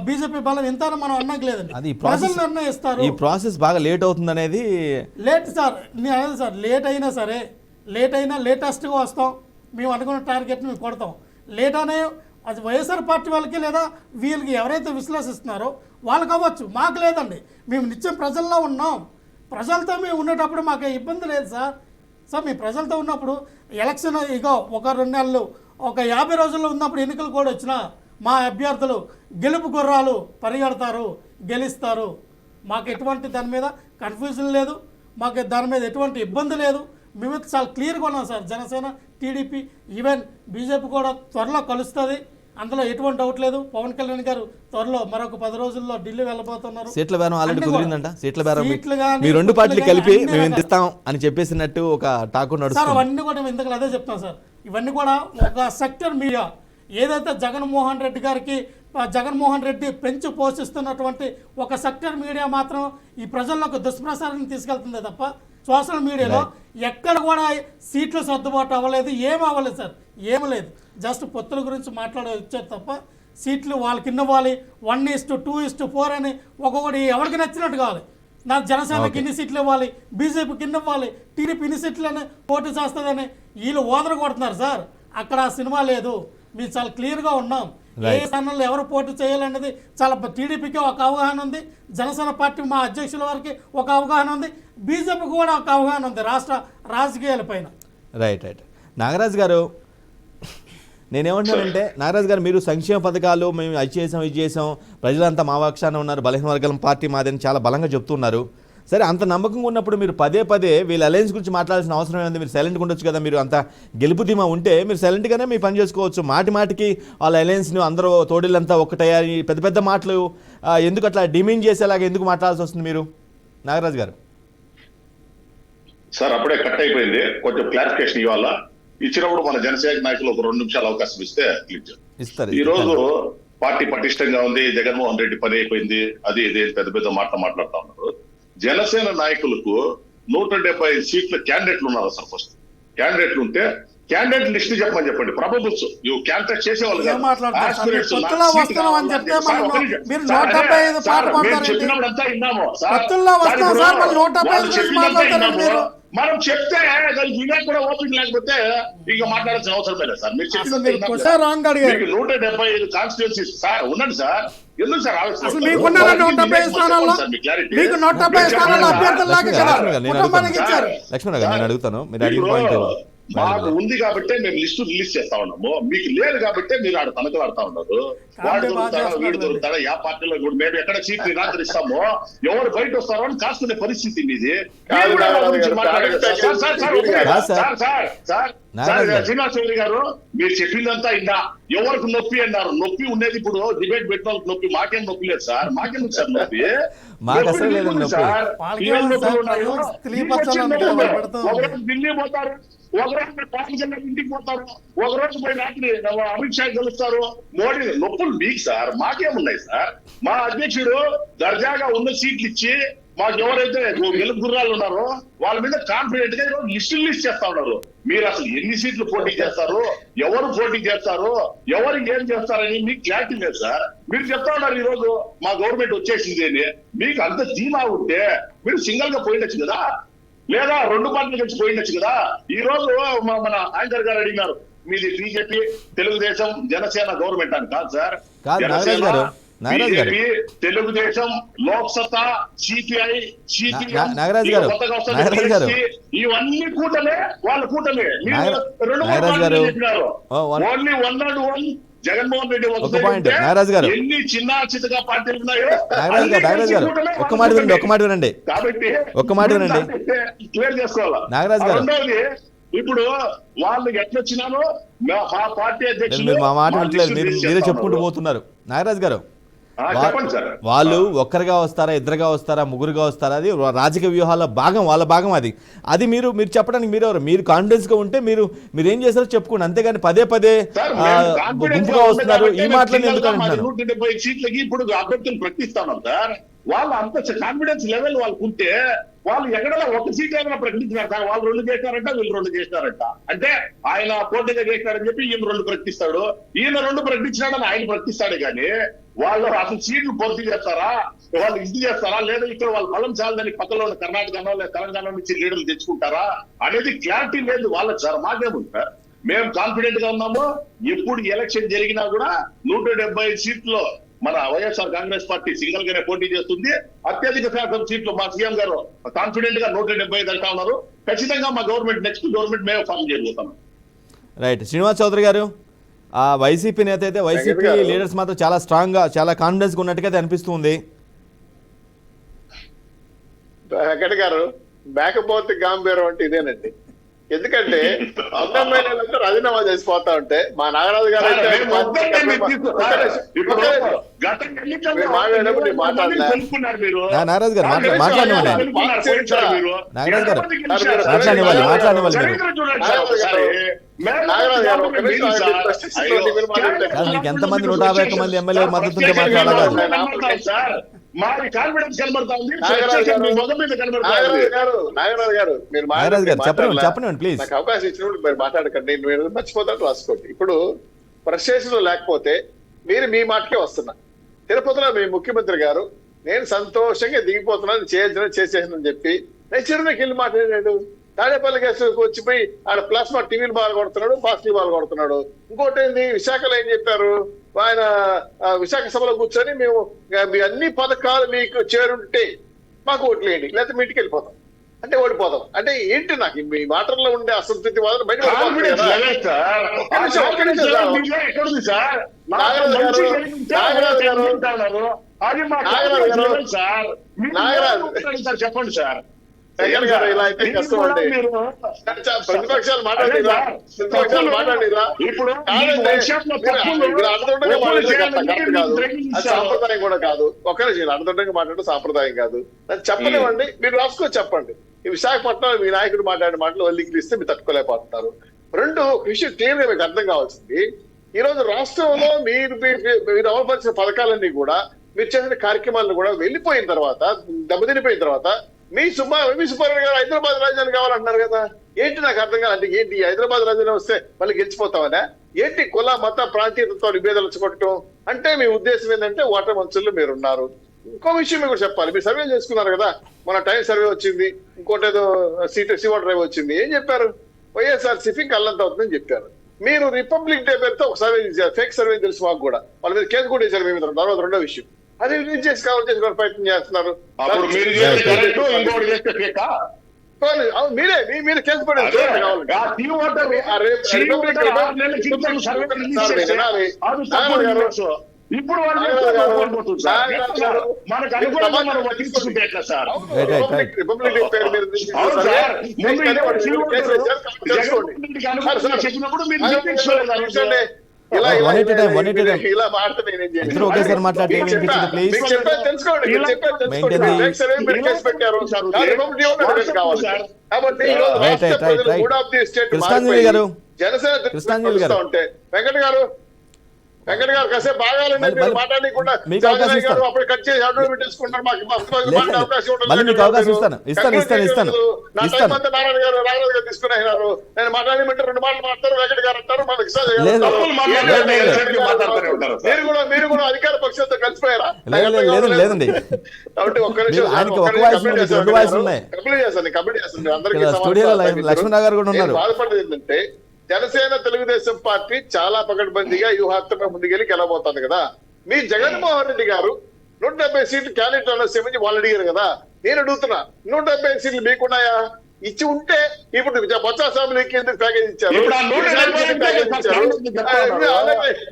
బీజేపీ బలం ఎంత అని మనం అన్నకి లేదండి. ప్రజలు నిర్ణయిస్తారు. ఈ ప్రాసెస్ బాగా లేట్ అవుతుంది అనేది లేట్ సార్, నేను అనేది సార్, లేట్ అయినా సరే, లేట్ అయినా లేటెస్ట్గా వస్తాం, మేము అనుకున్న టార్గెట్ని మేము కొడతాం. లేట్ అనే అది వైఎస్ఆర్ పార్టీ వాళ్ళకి లేదా వీళ్ళకి ఎవరైతే విశ్లేషిస్తున్నారో వాళ్ళకి అవ్వచ్చు, మాకు లేదండి. మేము నిత్యం ప్రజల్లో ఉన్నాం, ప్రజలతో మేము ఉండేటప్పుడు మాకు ఇబ్బంది లేదు సార్. మీ ప్రజలతో ఉన్నప్పుడు ఎలక్షన్ ఇగో ఒక 2 నెలలు, ఒక 50 రోజుల్లో ఉన్నప్పుడు ఎన్నికలు కూడా వచ్చినా మా అభ్యర్థులు గెలుపు గుర్రాలు పరిగెడతారు, గెలుస్తారు. మాకు ఎటువంటి దాని మీద కన్ఫ్యూజన్ లేదు, మాకు దాని మీద ఎటువంటి ఇబ్బంది లేదు. మేమైతే చాలా క్లియర్గా ఉన్నాం sir. Janasena, TDP, even BJP కూడా త్వరలో కలుస్తుంది, అందులో ఎటువంటి డౌట్ లేదు. పవన్ కళ్యాణ్ గారు త్వరలో మరొక 10 రోజుల్లో ఢిల్లీ వెళ్ళబోతున్నారు. సీట్ల బేరం ఆల్రెడీ అన్ని కూడా. కుదిరిందంట. సీట్ల బేరం సీట్లు గానీ, మీ రెండు పార్టీలు సీట్లు కలిపి గానీ మేము అన్ని ఎంత ఇస్తాం అని చెప్పేసినట్టు ఒక టాకు సార్ నడుస్తుంది. అవన్నీ కూడా మేము ఇంతకు అదే చెప్తాం సార్. ఇవన్నీ కూడా ఒక సెక్టర్ మీడియా ఏదైతే జగన్మోహన్ రెడ్డి పెంచి పోషిస్తున్నటువంటి ఒక సెక్టర్ మీడియా మాత్రం ఈ ప్రజల్లోకి దుష్ప్రచారాన్ని తీసుకెళ్తుందే తప్ప సోషల్ మీడియాలో ఎక్కడ కూడా సీట్లు సర్దుబాటు అవ్వలేదు, ఏమీ అవ్వలేదు సార్, ఏమీ లేదు. జస్ట్ పొత్తుల గురించి వచ్చారు తప్ప సీట్లు వాళ్ళకి ఇవ్వాలి 1:2:4 అని ఒక్కొక్కటి ఎవరికి నచ్చినట్టు కావాలి. నాకు జనసేనకి ఇన్ని సీట్లు ఇవ్వాలి, బీజేపీకి ఇన్ని ఇవ్వాలి, టీడీపీ ఇన్ని సీట్లని పోటీ చేస్తుందని వీళ్ళు ఓదర కొడుతున్నారు సార్. అక్కడ ఆ సినిమా లేదు. మేము చాలా క్లియర్గా ఉన్నాం. ఏ స్థానంలో ఎవరు పోటీ చేయాలనేది చాలా టీడీపీకి ఒక అవగాహన ఉంది, జనసేన పార్టీ మా అధ్యక్షుల వారికి ఒక అవగాహన ఉంది, బీజేపీకి కూడా ఒక అవగాహన ఉంది రాష్ట్ర రాజకీయాలపైన. రైట్. నాగరాజు గారు, నేనేమంటానంటే నాగరాజు గారు, మీరు సంక్షేమ పథకాలు మేము అది చేసాం ప్రజలంతా మా పక్షాన ఉన్నారు, బలహీన వర్గాల పార్టీ మాదని చాలా బలంగా చెప్తున్నారు. సరే, అంత నమ్మకంగా ఉన్నప్పుడు మీరు పదే వీళ్ళ అలయన్స్ గురించి మాట్లాడాల్సిన అవసరం ఏముంది? మీరు సైలెంట్గా ఉండొచ్చు కదా. మీరు అంత గెలుపు ధీమా ఉంటే మీరు సైలెంట్గానే మీ పని చేసుకోవచ్చు. మాటికి వాళ్ళ అలయన్స్ని అందరూ తోడిల్లంతా ఒక్కటయ్యారు, పెద్ద మాటలు ఎందుకు అట్లా డిమాండ్ చేసేలాగా ఎందుకు మాట్లాడాల్సి వస్తుంది మీరు నాగరాజు గారు? సార్ అప్పుడే కట్ అయిపోయింది, కొంచెం క్లారిఫికేషన్ ఇవ్వాలా. ఇచ్చినప్పుడు మన జనసేన నాయకులు ఒక 2 నిమిషాలు అవకాశం ఇస్తే ఇస్తారు. ఈ రోజు పార్టీ పటిష్టంగా ఉంది, జగన్మోహన్ రెడ్డి పని అయిపోయింది, అది ఇది పెద్ద మాట్లాడుతా ఉన్నారు. జనసేన నాయకులకు 175 సీట్ల క్యాండిడేట్లు ఉన్నారు సార్. ఫస్ట్ క్యాండిడేట్లు ఉంటే క్యాండిడేట్ లిస్ట్ చెప్పమని చెప్పండి. ప్రపోజల్స్ క్యాండిడేట్ చేసేవాళ్ళు చెప్పినప్పుడంతా విన్నాము మనం చెప్తే వినకు కూడా ఓపిక లేకపోతే ఇక మాట్లాడాల్సిన అవసరం లేదు సార్. మీరు చెప్పినంత 175 కాన్స్టిట్యున్సీ సార్ ఉండండి సార్. ఎందుకు సార్ లక్ష్మణ్ గారు నేను అడుగుతాను, మీరు అడిగిన పాయింట్ మాకు ఉంది కాబట్టి మేము లిస్టు రిలీజ్ చేస్తా ఉన్నాము, మీకు లేదు కాబట్టి మీరు ఆడ తనకలాడుతా ఉన్నారు. వాడు దొరుకుతాడా, వీడు దొరుకుతాడా, ఏ పార్టీలో కూడా మేము ఎక్కడ సీట్ నిరాకరిస్తామో ఎవరు బయట వస్తారో అని కాసుకునే పరిస్థితి మీది. శ్రీనివాసరెడ్డి గారు మీరు చెప్పిందంతా ఇందా ఎవరికి నొప్పి అన్నారు. నొప్పి ఉండేది ఇప్పుడు డిబేట్ పెట్టిన వాళ్ళకి నొప్పి, మాకేం నొప్పి లేదు సార్. మాకెందుకు సార్ నొప్పి? సార్ ఒకరోజు ఢిల్లీ పోతారు, ఒకరోజు పవన్ కళ్యాణ్ ఇంటికి పోతారు, ఒకరోజు పోయి రాత్రి అమిత్ షా గెలుస్తారు. మోడీ నొప్పులు మీకు సార్, మాకేమున్నాయి సార్? మా అధ్యక్షుడు దర్జాగా ఉన్న సీట్లు ఇచ్చి మాకు ఎవరైతే గెలుపు గుర్రాలు ఉన్నారో వాళ్ళ మీద కాన్ఫిడెంట్ గా లిస్ట్ చేస్తా ఉన్నారు. మీరు అసలు ఎన్ని సీట్లు పోటీ చేస్తారు, ఎవరు పోటీ చేస్తారు, ఎవరు ఏం చేస్తారని మీకు క్లారిటీ లేదు సార్. మీరు చెప్తా ఉన్నారు ఈ రోజు మా గవర్నమెంట్ వచ్చేసింది అని. మీకు అంత ధీమా ఉంటే మీరు సింగిల్ గా పోయిండొచ్చు కదా, లేదా 2 పార్టీలు కలిసి పోయిండొచ్చు కదా. ఈ రోజు మన యాంకర్ గారు అడిగినారు మీది బీజేపీ, తెలుగుదేశం, జనసేన గవర్నమెంట్ అని. కాదు sir, BJP, Telugu Desam, Lok Satta, CPI, CPM, ఇవన్నీ కూటమే, వాళ్ళ కూటమే. చెప్పినారు ఓన్లీ 101 జగన్మోహన్ రెడ్డి ఒక పాయింట్. నాగరాజు గారు, ఎన్ని చిన్న చితగా పార్టీలు ఉన్నాయో ఒక్క మాట వినండి కాబట్టి క్లియర్ చేసుకోవాలా. నాగరాజు గారు, రెండోది ఇప్పుడు వాళ్ళు ఎట్లొచ్చినారో మా పార్టీ అధ్యక్షులు మా మాట వింటలేదు, మీరే చెప్పుకుంటూ పోతున్నారు. నాగరాజు గారు, చెప్పండి సార్. వాళ్ళు ఒక్కరిగా వస్తారా, ఇద్దరుగా వస్తారా, ముగ్గురుగా వస్తారా, అది రాజకీయ వ్యూహాల భాగం, వాళ్ళ భాగం అది మీరు చెప్పడానికి మీరు కాన్ఫిడెన్స్ గా ఉంటే మీరు ఏం చేస్తారో చెప్పుకోండి. అంతేగాని పదే గుంపుగా వస్తున్నారు ఈ మాటలను ఎందుకు అంటున్నారు? 175 సీట్లకి ఇప్పుడు అభ్యర్థులు ప్రకటిస్తాను సార్. వాళ్ళు అంత కాన్ఫిడెన్స్ లెవెల్ వాళ్ళకు ఉంటే వాళ్ళు ఎక్కడైనా ఒక సీట్ ఏమైనా ప్రకటించినారు సార్. వాళ్ళు 2 చేస్తారంట, వీళ్ళు 2 చేస్తారంట. అంటే ఆయన పోటీగా చేస్తాడని చెప్పి ఈయన 2 ప్రకటిస్తాడు, ఈయన 2 ప్రకటించినాడని ఆయన ప్రకటిస్తాడు. కానీ వాళ్ళు అసలు సీట్లు పూర్తి చేస్తారా, వాళ్ళు ఇది చేస్తారా, లేదా ఇక్కడ వాళ్ళు బలం చాలని పక్కలో ఉన్న కర్ణాటకనో లేదా తెలంగాణ నుంచి లీడర్లు తెచ్చుకుంటారా అనేది క్లారిటీ లేదు వాళ్ళకి సార్. మాకేముంది సార్, మేము కాన్ఫిడెంట్ గా ఉన్నాము. ఎప్పుడు ఎలక్షన్ జరిగినా కూడా 175 సీట్లు మన వైఎస్ఆర్ కాంగ్రెస్ పార్టీ సింగిల్ గానే పోటీ చేస్తుంది. అత్యధిక శాతం సీట్లు మా సీఎం గారు కాన్ఫిడెంట్ గా 175 అంటా ఉన్నారు. ఖచ్చితంగా మా గవర్నమెంట్ నెక్స్ట్ గవర్నమెంట్ మేము ఫామ్ చేయబోతాం. రైట్. శ్రీనివాస్ చౌదరి గారు, ఆ వైసీపీ నేత అయితే వైసీపీ లీడర్స్ మాత్రం చాలా స్ట్రాంగ్ గా, చాలా కాన్ఫిడెన్స్ గా ఉన్నట్టుగా అనిపిస్తుంది. వెంకట గారు, మేకపోతే గాంభీరం అంటే ఇదేనండి. ఎందుకంటే అందమైనంతా రాజీనామా చేసిపోతా ఉంటే మా నాగరాజు గారు అయితే నాగరాజు గారు మాట్లాడనివ్వండి. నాగరాజు గారు మాట్లాడనివ్వాలి. మీకు ఎంతమంది 151 మంది ఎమ్మెల్యే మద్దతు ఉంటే మాట్లాడాలి. నాగరాజు గారు మీరు చెప్పండి ప్లీజ్. నాకు అవకాశం ఇచ్చినప్పుడు మీరు మాట్లాడకండి, మీరు మర్చిపోతాడు రాసుకోండి. ఇప్పుడు ఫ్రస్ట్రేషన్ లో లేకపోతే మీరు మీ మాటకే వస్తున్నా. తిరుపతిలో మీ ముఖ్యమంత్రి గారు నేను సంతోషంగా దిగిపోతున్నాను, చేసేసానని చెప్పి నేను చిరునకి వెళ్ళి మాట్లాడాడు. తాడేపల్లి కేసుకు వచ్చిపోయి ఆడ ప్లాస్మా టీవీలు బాగా కొడుతున్నాడు, పాస్టిల్ బాగా కొడుతున్నాడు. ఇంకోటి ఏంది, విశాఖలో ఏం చెప్పారు ఆయన, విశాఖ సభలో కూర్చొని మేము మీ అన్ని పథకాలు మీకు చేరుంటే మాకు ఓట్లేయండి, లేకపోతే మీ ఇంటికి వెళ్ళిపోతాం అంటే ఓడిపోతాం అంటే ఏంటి? నాకు మీ మాటల్లో ఉండే అసంతృప్తి మాత్రం బయట చెప్పండి సార్. ఇలా అయితే కష్టం అండి. ప్రతిపక్షాలు మాట్లాడిరా, ఇప్పుడు అర్థంగా కరెక్ట్ కాదు, అది సాంప్రదాయం కూడా కాదు. ఒక్కరే అర్థంగా మాట్లాడడం సాంప్రదాయం కాదు. చెప్పనివ్వండి, మీరు రాసుకో చెప్పండి. ఈ విశాఖపట్నంలో మీ నాయకుడు మాట్లాడిన మాటలు వల్లికిలిస్తే మీరు తట్టుకోలేకపోతున్నారు. రెండు విషయం క్లియర్ గా మీకు అర్థం కావాల్సింది, ఈ రోజు రాష్ట్రంలో మీరు అమలుపరిచిన పథకాలన్నీ కూడా, మీరు చేసిన కార్యక్రమాలను కూడా వెళ్ళిపోయిన తర్వాత, దెబ్బతినిపోయిన తర్వాత మీ సుబ్బారెడ్డి గారు హైదరాబాద్ రాజధాని కావాలంటున్నారు కదా. ఏంటి నాకు అర్థం కాదంటే, ఏంటి హైదరాబాద్ రాజధాని వస్తే మళ్ళీ గెలిచిపోతామనే? ఏంటి కుల మత ప్రాంతీయతతో విభేదాలు వచ్చుకోవటం అంటే? మీ ఉద్దేశం ఏంటంటే ఓటర్ మంచుల్లో మీరున్నారు. ఇంకో విషయం మీకు చెప్పాలి, మీరు సర్వే చేసుకున్నారు కదా, మన టైం సర్వే వచ్చింది, ఇంకోటి ఏదో సివో డ్రైవ్ వచ్చింది. ఏం చెప్పారు? వైఎస్ఆర్సీపీ కళ్ళంత అవుతుందని చెప్పారు. మీరు రిపబ్లిక్ డే పేరుతో ఒక సర్వే చేశారు, ఫేక్ సర్వే తెలుసు మాకు కూడా. వాళ్ళ మీద కేసు కూడా వేశారు మీ మీద. తర్వాత రెండో విషయం, అది రిలీజ్ చేసి కవర్ చేసుకోవడానికి ప్రయత్నం చేస్తున్నారు. మీరు కేసు పడేది ఇప్పుడు రిపబ్లిక్ డే పేరు మీరు ఇలా మాట్లాడితే ఒకేసారి మాట్లాడితే జనసేన ఉంటే వెంకట గారు కాసేపు బాగాలండి, మీరు మాట్లాడకుండా అప్పుడు కట్ చేసి అడ్డు పెట్టేసుకుంటారు. నారాయణ గారు తీసుకున్నారు, నేను మాట్లాడమంటే 2 మాటలు మాట్లాడతారు, వెంకట గారు అంటారు, మీరు కూడా అధికార పక్షంతో కలిసిపోయారా? లేదండి. కాబట్టి ఒక్క నిమిషం కంప్లీట్ చేస్తాను అందరికీ. లక్ష్మణరావు గారు కూడా ఉన్నారు. బాధపడేది ఏంటంటే, జనసేన తెలుగుదేశం పార్టీ చాలా పకడ్బందీగా వ్యూహాత్మకంగా ముందుకెళ్ళి గెలవబోతుంది కదా. మీ జగన్మోహన్ రెడ్డి గారు 170 సీట్లు క్యాండిడేట్ అనొచ్చి వాళ్ళు అడిగారు కదా. నేను అడుగుతున్నా, 170 సీట్లు మీకున్నాయా? ఇచ్చి ఉంటే ఇప్పుడు బొత్స అసెంబ్లీకి ఎందుకు ప్యాకేజ్ ఇచ్చారు?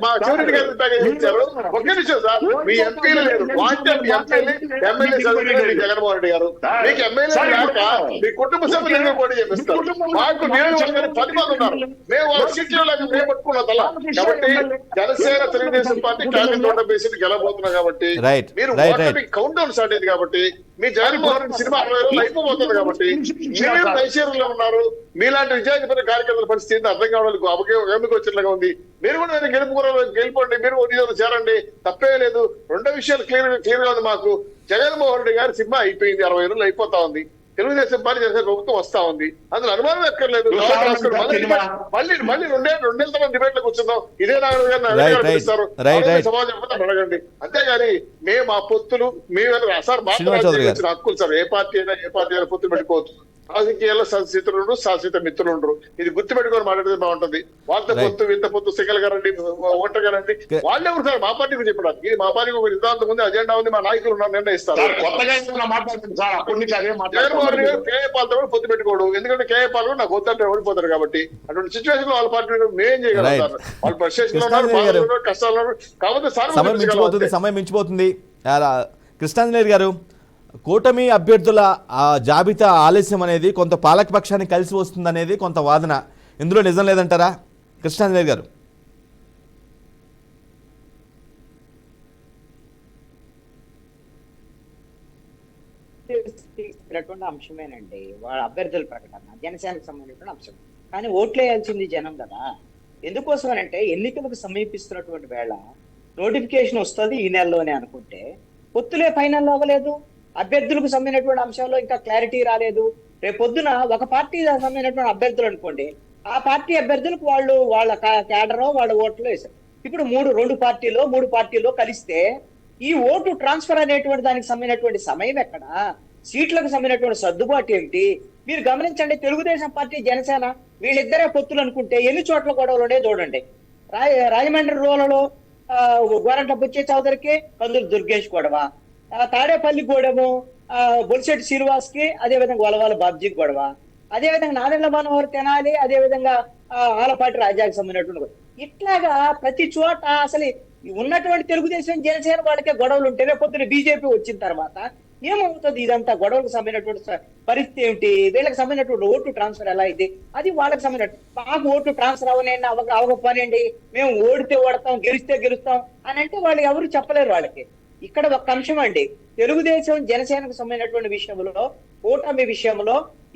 మా చివరి గారికి ప్యాకేజ్ ఇచ్చారు. ఒక్క నిమిషం సార్, మీ ఎంపీలు లేరు, ఎమ్మెల్యే జగన్మోహన్ రెడ్డి గారు. మీకు ఎమ్మెల్యే లేక మీ కుటుంబ సభ్యులు పోటీ చేపిస్తారు. మాకు 10 మంది ఉన్నారు, మేము వాళ్ళ సీట్లు లేక మేము పట్టుకున్నాం తల. కాబట్టి జనసేన తెలుగుదేశం పార్టీ క్యాండిడేట్ 170 సీట్లు గెలవబోతున్నారు. కాబట్టి మీరు కౌంట్ డౌన్ స్టార్ట్ అయింది. కాబట్టి మీ జగన్మోహన్ రెడ్డి సినిమా 60 రోజులు అయిపోతుంది. కాబట్టి ఐశ్వర్యంలో ఉన్నారు. మీలాంటి విజయపర కార్యకర్తల పరిస్థితి అర్థం కావడానికి వచ్చినట్లుగా ఉంది. మీరు కూడా గెలిపండి, మీరు ఓటీలో చేరండి, తప్పే లేదు. రెండో విషయాలు క్లియర్ గా ఉంది మాకు. జగన్మోహన్ రెడ్డి గారి సినిమా అయిపోయింది, 60 రోజులు అయిపోతా ఉంది. తెలుగుదేశం పార్టీ జనసేన ప్రభుత్వం వస్తా ఉంది, అందులో అనుమానం ఎక్కర్లేదు. మళ్ళీ రెండేళ్ల తర్వాత డిబేట్ లో కూర్చుందాం. ఇదే నాగరిస్తారు సమాజం అడగండి. అంతేగాని మేము ఆ పొత్తులు మేము సార్ మాట్లాడాల్సిన హక్కులు సార్. ఏ పార్టీ అయినా పొత్తులు పెట్టుకోవచ్చు. రాజకీయాల్లో సహసితులు శాశ్వత మిత్రులు ఉండరు. ఇది గుర్తుపెట్టుకొని మాట్లాడితే బాగుంటుంది. వాళ్ళతో పొత్తు ఇంత పొత్తు సిగల్ గారండి, ఓటర్ గారండి, వాళ్ళెవరు సార్ మా పార్టీకి చెప్పడానికి? మా పార్టీకి ఒక సిద్ధాంతం ఉంది, అజెండా ఉంది, మా నాయకులు ఉన్నారు, నిర్ణయిస్తారు. జగన్మోహన్ రెడ్డి గారు కేఏ పాలతో కూడా పొత్తు పెట్టుకోడు. ఎందుకంటే కేఏ పాలు నాకు వద్దంటే ఓడిపోతారు. కాబట్టి అటువంటి సిచ్యువేషన్ వాళ్ళ పార్టీ మేం చేయగలం సార్. వాళ్ళు ప్రశ్న కష్టాలు. కాబట్టి సమయం మించిపోతుంది. కృష్ణాంజనేయులు గారు, కూటమి అభ్యర్థుల ఆ జాబితా ఆలస్యం అనేది కొంత పాలకపక్షానికి కలిసి వస్తుందనేది కొంత వాదన. ఇందులో నిజం లేదంటారా కృష్ణాంజలి గారు? తీసుకున్నటువంటి అంశమేనండి వాళ్ళ అభ్యర్థుల ప్రకటన, జనసేనకు సంబంధించిన అంశం. కానీ ఓట్లు వేయాల్సింది జనం కదా. ఎందుకోసం అంటే ఎన్నికలకు సమీపిస్తున్నటువంటి వేళ నోటిఫికేషన్ వస్తుంది ఈ నెలలోనే అనుకుంటే పొత్తులే ఫైనల్ అవ్వలేదు. అభ్యర్థులకు సంబంధించినటువంటి అంశాల్లో ఇంకా క్లారిటీ రాలేదు. రేపు పొద్దున ఒక పార్టీ సంబంధించినటువంటి అభ్యర్థులు అనుకోండి, ఆ పార్టీ అభ్యర్థులకు వాళ్ళు వాళ్ళ క్యాడర్ వాళ్ళ ఓట్లు వేశారు. ఇప్పుడు మూడు పార్టీలో కలిస్తే ఈ ఓటు ట్రాన్స్ఫర్ అనేటువంటి దానికి సంబంధించినటువంటి సమయం ఎక్కడ, సీట్లకు సంబంధించినటువంటి సర్దుబాటు ఏమిటి? మీరు గమనించండి, తెలుగుదేశం పార్టీ జనసేన వీళ్ళిద్దరే పొత్తులు అనుకుంటే ఎన్ని చోట్ల గొడవలు ఉండే చూడండి. రాజమండ్రి రూరలో గోరంట బుచ్చే చౌదరికి కందులు దుర్గేష్ గొడవ, తాడేపల్లి గూడెము బొలిశెట్టి శ్రీనివాస్ కి, అదేవిధంగా వలవాల బాబ్జీకి గొడవ, అదేవిధంగా నాదెండ్ల మనోహర్ తెనాలి, అదేవిధంగా ఆలపాటి రాజాకి సంబంధించినటువంటి ఇట్లాగా ప్రతి చోట అసలు ఉన్నటువంటి తెలుగుదేశం జనసేన వాళ్ళకే గొడవలు ఉంటే రేపు పొద్దున బీజేపీ వచ్చిన తర్వాత ఏమవుతుంది? ఇదంతా గొడవలకు సంబంధించినటువంటి పరిస్థితి ఏమిటి? వీళ్ళకి సంబంధించినటువంటి ఓటు ట్రాన్స్ఫర్ ఎలా అయింది? అది వాళ్ళకి సంబంధించిన మాకు ఓటు ట్రాన్స్ఫర్ అవనండి అవకపోనండి, మేము ఓడితే ఓడతాం గెలిస్తే గెలుస్తాం అని అంటే వాళ్ళు ఎవరు చెప్పలేరు. వాళ్ళకి ఇక్కడ ఒక అంశం అండి, తెలుగుదేశం జనసేనకు సంబంధించినటువంటి విషయంలో కూటమి విషయంలో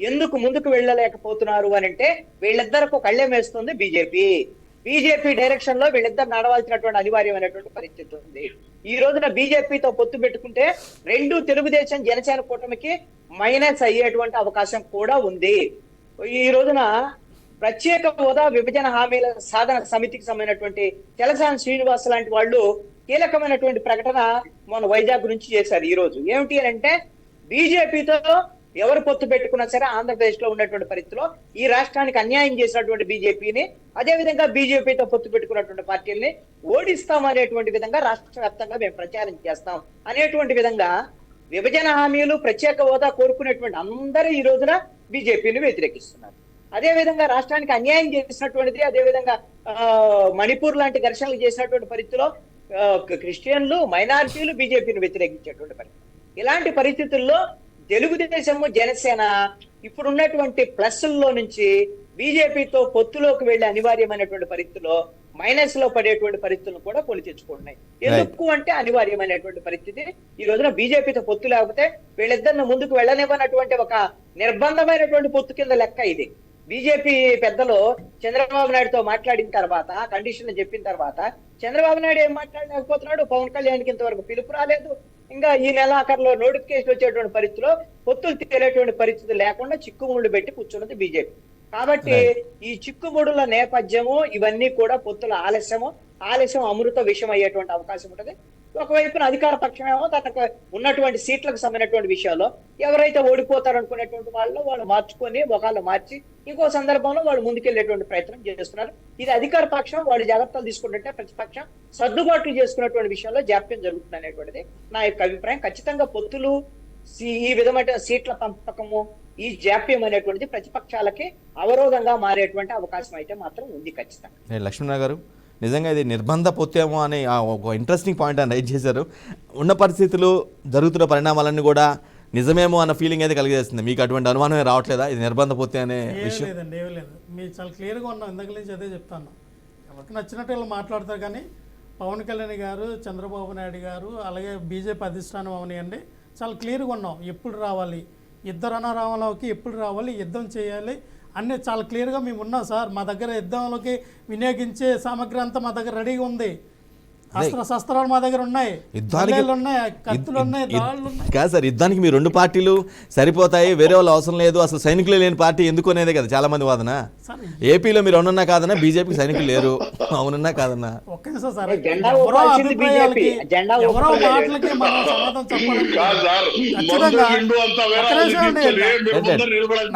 ఎందుకు ముందుకు వెళ్ళలేకపోతున్నారు అని అంటే వీళ్ళిద్దరికి కళ్ళెం వేస్తుంది బీజేపీ డైరెక్షన్ లో వీళ్ళిద్దరు నడవాల్సినటువంటి అనివార్యమైనటువంటి పరిస్థితి ఉంది. ఈ రోజున బీజేపీతో పొత్తు పెట్టుకుంటే రెండు తెలుగుదేశం జనసేన కూటమికి మైనస్ అయ్యేటువంటి అవకాశం కూడా ఉంది. ఈ రోజున ప్రత్యేక హోదా విభజన హామీల సాధన సమితికి సంబంధించినటువంటి తెలసాని శ్రీనివాస్ లాంటి వాళ్ళు కీలకమైనటువంటి ప్రకటన మన వైజాగ్ నుంచి చేశారు. ఈ రోజు ఏమిటి అని అంటే బీజేపీతో ఎవరు పొత్తు పెట్టుకున్నా సరే ఆంధ్రప్రదేశ్ లో ఉన్నటువంటి పరిస్థితిలో ఈ రాష్ట్రానికి అన్యాయం చేసినటువంటి బీజేపీని, అదేవిధంగా బీజేపీతో పొత్తు పెట్టుకున్నటువంటి పార్టీల్ని ఓడిస్తాం అనేటువంటి విధంగా రాష్ట్ర వ్యాప్తంగా మేము ప్రచారం చేస్తాం అనేటువంటి విధంగా విభజన హామీలు ప్రత్యేక హోదా కోరుకునేటువంటి అందరూ ఈ రోజున బీజేపీని వ్యతిరేకిస్తున్నారు. అదేవిధంగా రాష్ట్రానికి అన్యాయం చేసినటువంటిది, అదేవిధంగా మణిపూర్ లాంటి ఘర్షణలు చేసినటువంటి పరిస్థితిలో క్రిస్టియన్లు మైనారిటీలు బీజేపీని వ్యతిరేకించేటువంటి పరిస్థితి. ఇలాంటి పరిస్థితుల్లో తెలుగుదేశము జనసేన ఇప్పుడు ఉన్నటువంటి ప్లస్ల్లో నుంచి బీజేపీతో పొత్తులోకి వెళ్లే అనివార్యమైనటువంటి పరిస్థితిలో మైనస్ లో పడేటువంటి పరిస్థితులను కూడా కొని తెచ్చుకుంటున్నాయి. ఎందుకు అంటే అనివార్యమైనటువంటి పరిస్థితి. ఈ రోజున బీజేపీతో పొత్తు లేకపోతే వీళ్ళిద్దరిని ముందుకు వెళ్ళనివ్వనటువంటి ఒక నిర్బంధమైనటువంటి పొత్తు కింద లెక్క ఇది. బీజేపీ పెద్దలు చంద్రబాబు నాయుడుతో మాట్లాడిన తర్వాత కండిషన్ చెప్పిన తర్వాత చంద్రబాబు నాయుడు ఏం మాట్లాడలేకపోతున్నాడు. పవన్ కళ్యాణ్కి ఇంతవరకు పిలుపు రాలేదు. ఇంకా ఈ నెలాఖరులో నోటిఫికేషన్ వచ్చేటువంటి పరిస్థితిలో పొత్తులు తీరేటువంటి పరిస్థితి లేకుండా చిక్కుముళ్ళు పెట్టి కూర్చున్నది బీజేపీ. కాబట్టి ఈ చిక్కుముడుల నేపథ్యము ఇవన్నీ కూడా పొత్తుల ఆలస్యం అమృత విషయం అయ్యేటువంటి అవకాశం ఉంటుంది. ఒకవైపున అధికార పక్షమేమో తనకు ఉన్నటువంటి సీట్లకు సంబంధించినటువంటి విషయాల్లో ఎవరైతే ఓడిపోతారు అనుకునేటువంటి వాళ్ళు మార్చుకొని ముఖాలు మార్చి ఇంకో సందర్భంలో వాళ్ళు ముందుకెళ్లేటువంటి ప్రయత్నం చేస్తున్నారు. ఇది అధికార పక్షం వాళ్ళు జాగ్రత్తలు తీసుకుంటుంటే ప్రతిపక్షం సర్దుబాట్లు చేసుకున్నటువంటి విషయాల్లో జాప్యం జరుగుతుంది అనేటువంటిది నా యొక్క అభిప్రాయం. ఖచ్చితంగా పొత్తులు, ఈ విధమైన సీట్ల పంపకము, ఈ జాప్యం అనేటువంటిది ప్రతిపక్షాలకి అవరోధంగా మారేటువంటి అవకాశం అయితే మాత్రం ఉంది ఖచ్చితంగా. లక్ష్మణరావు గారు, నిజంగా ఇది నిర్బంధ పొత్తేమో అని ఒక ఇంట్రెస్టింగ్ పాయింట్ అని రైట్ చేశారు. ఉన్న పరిస్థితులు జరుగుతున్న పరిణామాలన్నీ కూడా నిజమేమో అన్న ఫీలింగ్ అయితే కలిగేస్తుంది. మీకు అటువంటి అనుమానమే రావట్లేదా ఇది నిర్బంధ పొత్తే అనే విషయం? లేదండి, ఏమీ లేదు. మీరు చాలా క్లియర్గా ఉన్నాం. ఇందాక నుంచి అదే చెప్తాను. ఎవరికి నచ్చినట్టు వీళ్ళు మాట్లాడతారు. కానీ పవన్ కళ్యాణ్ గారు, చంద్రబాబు నాయుడు గారు, అలాగే బీజేపీ అధిష్టానం అవనివ్వండి, చాలా క్లియర్గా ఉన్నాం. ఎప్పుడు రావాలి, ఇద్దరు అనారామంలోకి ఎప్పుడు రావాలి, యుద్ధం చేయాలి అన్నీ చాలా క్లియర్గా మేము ఉన్నాం సార్. మా దగ్గర యుద్ధంలోకి వినియోగించే సామగ్రి అంతా మా దగ్గర రెడీగా ఉంది. శస్త్రాలు మా దగ్గర ఉన్నాయి, కత్తులు ఉన్నాయి, దాళ్ళు ఉన్నాయి. కాదు సార్, యుద్ధానికి మీ రెండు పార్టీలు సరిపోతాయి, వేరే వాళ్ళు అవసరం లేదు, అసలు సైనికులే లేని పార్టీ ఎందుకు అనేదే కదా చాలా మంది వాదన. ఏపీలో మీరు అవునన్నా కాదన్నా బీజేపీకి సైనికులు లేరు, అవునన్నా కాదన్నా. ఒక్క నిమిషం సార్, ఎవరో అభిప్రాయాలకి ఎవరో మాటలకి మనం సమాధానం చెప్పాలి.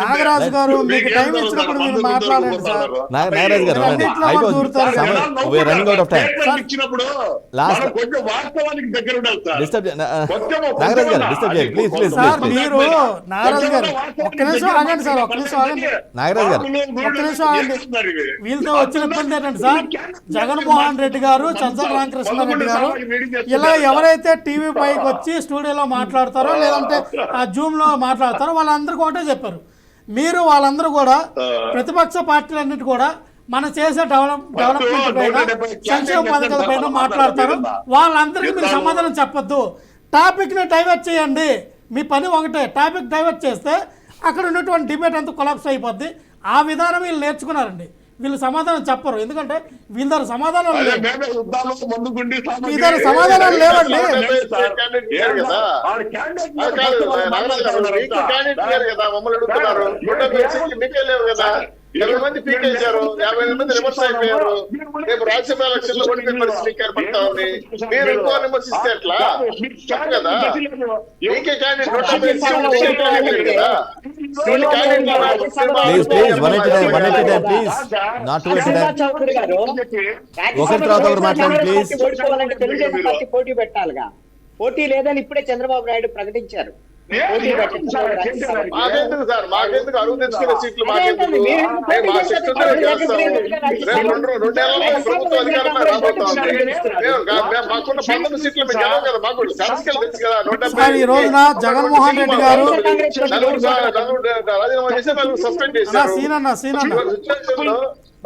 నాగరాజు గారు మీకు టైం ఇచ్చినప్పుడు మీరు మాట్లాడండి సార్. నాగరాజు గారు running out of time. Last- మనం కొంచెం వాస్తవానికి దగ్గర ఉండాలి సార్. డిస్టర్బ్ కొంచెం నాగరాజు గారు డిస్టర్బ్ చేయండి ప్లీజ్ ప్లీజ్ సార్ ప్లీజ్ మీరు నాగరాజు గారు ఒక్క నిమిషం ఆగండి సార్, ఒక్క నిమిషం ఆగండి, నాగరాజు గారు ఒక్క నిమిషం ఆగండి. వీళ్ళతో వచ్చిన ఇబ్బంది ఏంటంటే సార్, జగన్మోహన్ రెడ్డి గారు, చంద్ర రామకృష్ణారెడ్డి గారు ఇలా ఎవరైతే టీవీ పైకి వచ్చి స్టూడియోలో మాట్లాడతారో లేదంటే ఆ జూమ్ లో మాట్లాడతారో వాళ్ళందరికీ ఒకటే చెప్పారు. మీరు వాళ్ళందరూ కూడా ప్రతిపక్ష పార్టీలన్నిటి కూడా మనం చేసే డెవలప్మెంట్ పైన, సంక్షేమ పథకాల పైన మాట్లాడతారు. వాళ్ళందరికీ మీరు సమాధానం చెప్పొద్దు, టాపిక్ని డైవర్ట్ చేయండి. మీ పని ఒకటే, టాపిక్ డైవర్ట్ చేస్తే అక్కడ ఉన్నటువంటి డిబేట్ అంతా కొలాప్స్ అయిపోద్ది. ఆ విధానం వీళ్ళు నేర్చుకున్నారండి. వీళ్ళు సమాధానం చెప్పరు, ఎందుకంటే వీళ్ళ దగ్గర సమాధానం లేదు. మీ దగ్గర సమాధానం లేవండి. ఇరవై మంది పీకేశారు, 50 మంది రివర్స్ అయిపోయారు. రేపు రాజ్యసభ ఎలక్షన్ లో ఓడిపోయే పరిస్థితి ఏర్పడతా ఉంది. మీరు ఎక్కువ విమర్శిస్తే ఎట్లా చెప్పు కదా. మీకే candidate please please one at time please not two at time. Chowdary గారు ఒకరి తర్వాత ఒకరు మాట్లాడండి ప్లీజ్. ఓడిపోవాలంటే తెలుగుదేశం పార్టీ పోటీ పెట్టాలిగా. పోటీ లేదని ఇప్పుడే చంద్రబాబు నాయుడు ప్రకటించారు. పోటీ పెట్టండి. మాకెందుకు సార్, మాకెందుకు అరువు తెచ్చుకునే సీట్లు మాకెందుకు? మా శక్తి రెండేళ్లలో ప్రభుత్వ అధికారం రాబోతా ఉంది. మాకున్న 19 సీట్లు మీకు గెలవు కదా, మాకు శాసనసభ తెలుసు కదా. సార్, ఈ రోజున జగన్మోహన్ రెడ్డి గారు రాజీనామా చేసి నలుగురు సస్పెండ్ చేశారు. సీనన్న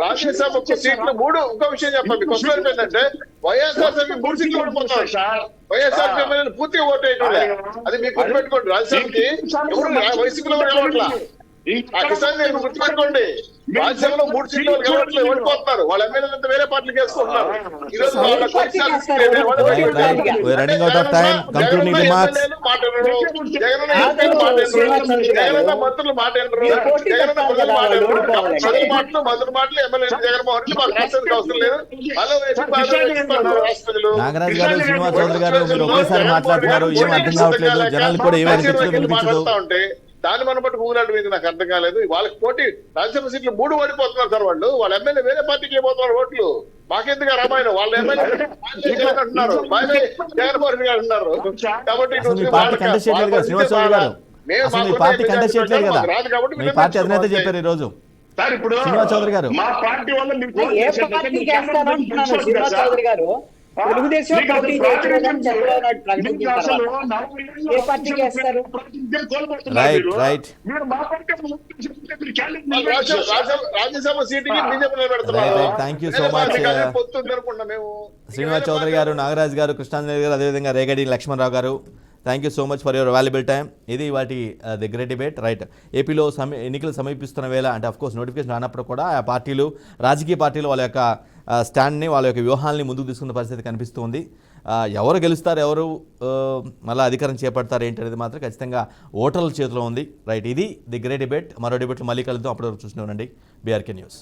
రాజ్యసభకు సీట్లు 3. ఇంకో విషయం చెప్పండి, మీకు వస్తుంది ఏంటంటే వైఎస్ఆర్సీపీ 3 సీట్లు ఓడిపోతున్నారు సార్. వైఎస్ఆర్సీపీ ఎమ్మెల్యేలు పూర్తిగా ఓటు వేయటం, అది మీకు గుర్తుపెట్టుకోండి. రాజ్యసభకి ఎవరు వైసీపీలో గెలవట్లా. ఆ కిసాన్ మీరు గుర్తుపెట్టుకోండి, రాజ్యసభలో 3 సీట్లు గెలవట్లేదు, ఓడిపోతున్నారు. వాళ్ళ ఎమ్మెల్యేలు అంతా వేరే పార్టీకి వేసుకుంటున్నారు. ఈ రోజు running out of time. Concluding remarks. Jagananna మంత్రులు మాట్లాడరు, జగనన్న ప్రజలు మాట్లాడరు. ప్రజల మాటలు మంత్రుల మాటలు ఎమ్మెల్యే జగన్మోహన్ రెడ్డి మాకు రాష్ట్రానికి అవసరం లేదు. నాగరాజు గారు, శ్రీనివాస్ చౌదరి గారు, మీరు ఒకేసారి మాట్లాడుతున్నారు, ఏం అర్థం కావట్లేదు. జనాలు కూడా ఏమి అనిపించదు. దాన్ని మనం బట్టి ఊరాడు మీద నాకు అర్థం కాలేదు. వాళ్ళకి పోటీ రాజ్యసభ సీట్లు 3 ఓడిపోతున్నారు సార్. వాళ్ళ ఎమ్మెల్యే వేరే పార్టీకి అయిపోతున్నారు ఓట్లు. మాకెందుకు రామాయణం? వాళ్ళ ఎమ్మెల్యే అంటున్నారు, జగన్మోహన్ రెడ్డి గారు అంటున్నారు. కాబట్టి మీ పార్టీ కంటెస్ట్ చేయట్లేదు కదా శ్రీనివాస్ చౌదరి గారు, అసలు మీ పార్టీ కంటెస్ట్ చేయట్లేదు కదా. మీ పార్టీ అధినేత చెప్పారు ఈ రోజు సార్. ఇప్పుడు శ్రీనివాస్ చౌదరి గారు మా పార్టీ వల్ల మీకు ఏ పార్టీకి వేస్తారో అంటున్నాను శ్రీనివాస్ చౌదరి గారు. తెలుగుదేశం పోటీ చేయడం చంద్రబాబు నాయుడు ప్రకటించిన తర్వాత ఏ పార్టీకి వేస్తారు? రైట్ రైట్ రాజ్యసభ సీటుకి బీజేపీ నిలబెడుతున్నారు. థ్యాంక్ యూ సో మచ్ మేము శ్రీనివాస్ చౌదరి గారు, నాగరాజ్ గారు, కృష్ణాంజలి గారు, అదేవిధంగా రేగడి లక్ష్మణరావు గారు, thank you so much for your valuable time. ఇది వాటి ది గ్రేట్ డిబేట్. రైట్, ఏపీలో ఎన్నికలు సమీపిస్తున్న వేళ అంటే అఫ్కోర్స్ నోటిఫికేషన్ రానప్పుడు కూడా ఆ పార్టీలు, రాజకీయ పార్టీలు వాళ్ళ యొక్క స్టాండ్ని, వాళ్ళ యొక్క వ్యూహాల్ని ముందుకు తీసుకున్న పరిస్థితి కనిపిస్తుంది. ఎవరు గెలుస్తారు, ఎవరు మళ్ళీ అధికారం చేపడతారు ఏంటి అనేది మాత్రం ఖచ్చితంగా ఓటర్ల చేతిలో ఉంది. రైట్, ఇది ది గ్రేట్ డిబేట్. మరో డిబేట్లో మళ్ళీ కలుద్దాం. అప్పటివరకు చూస్తూనే ఉండండి బీఆర్కే న్యూస్.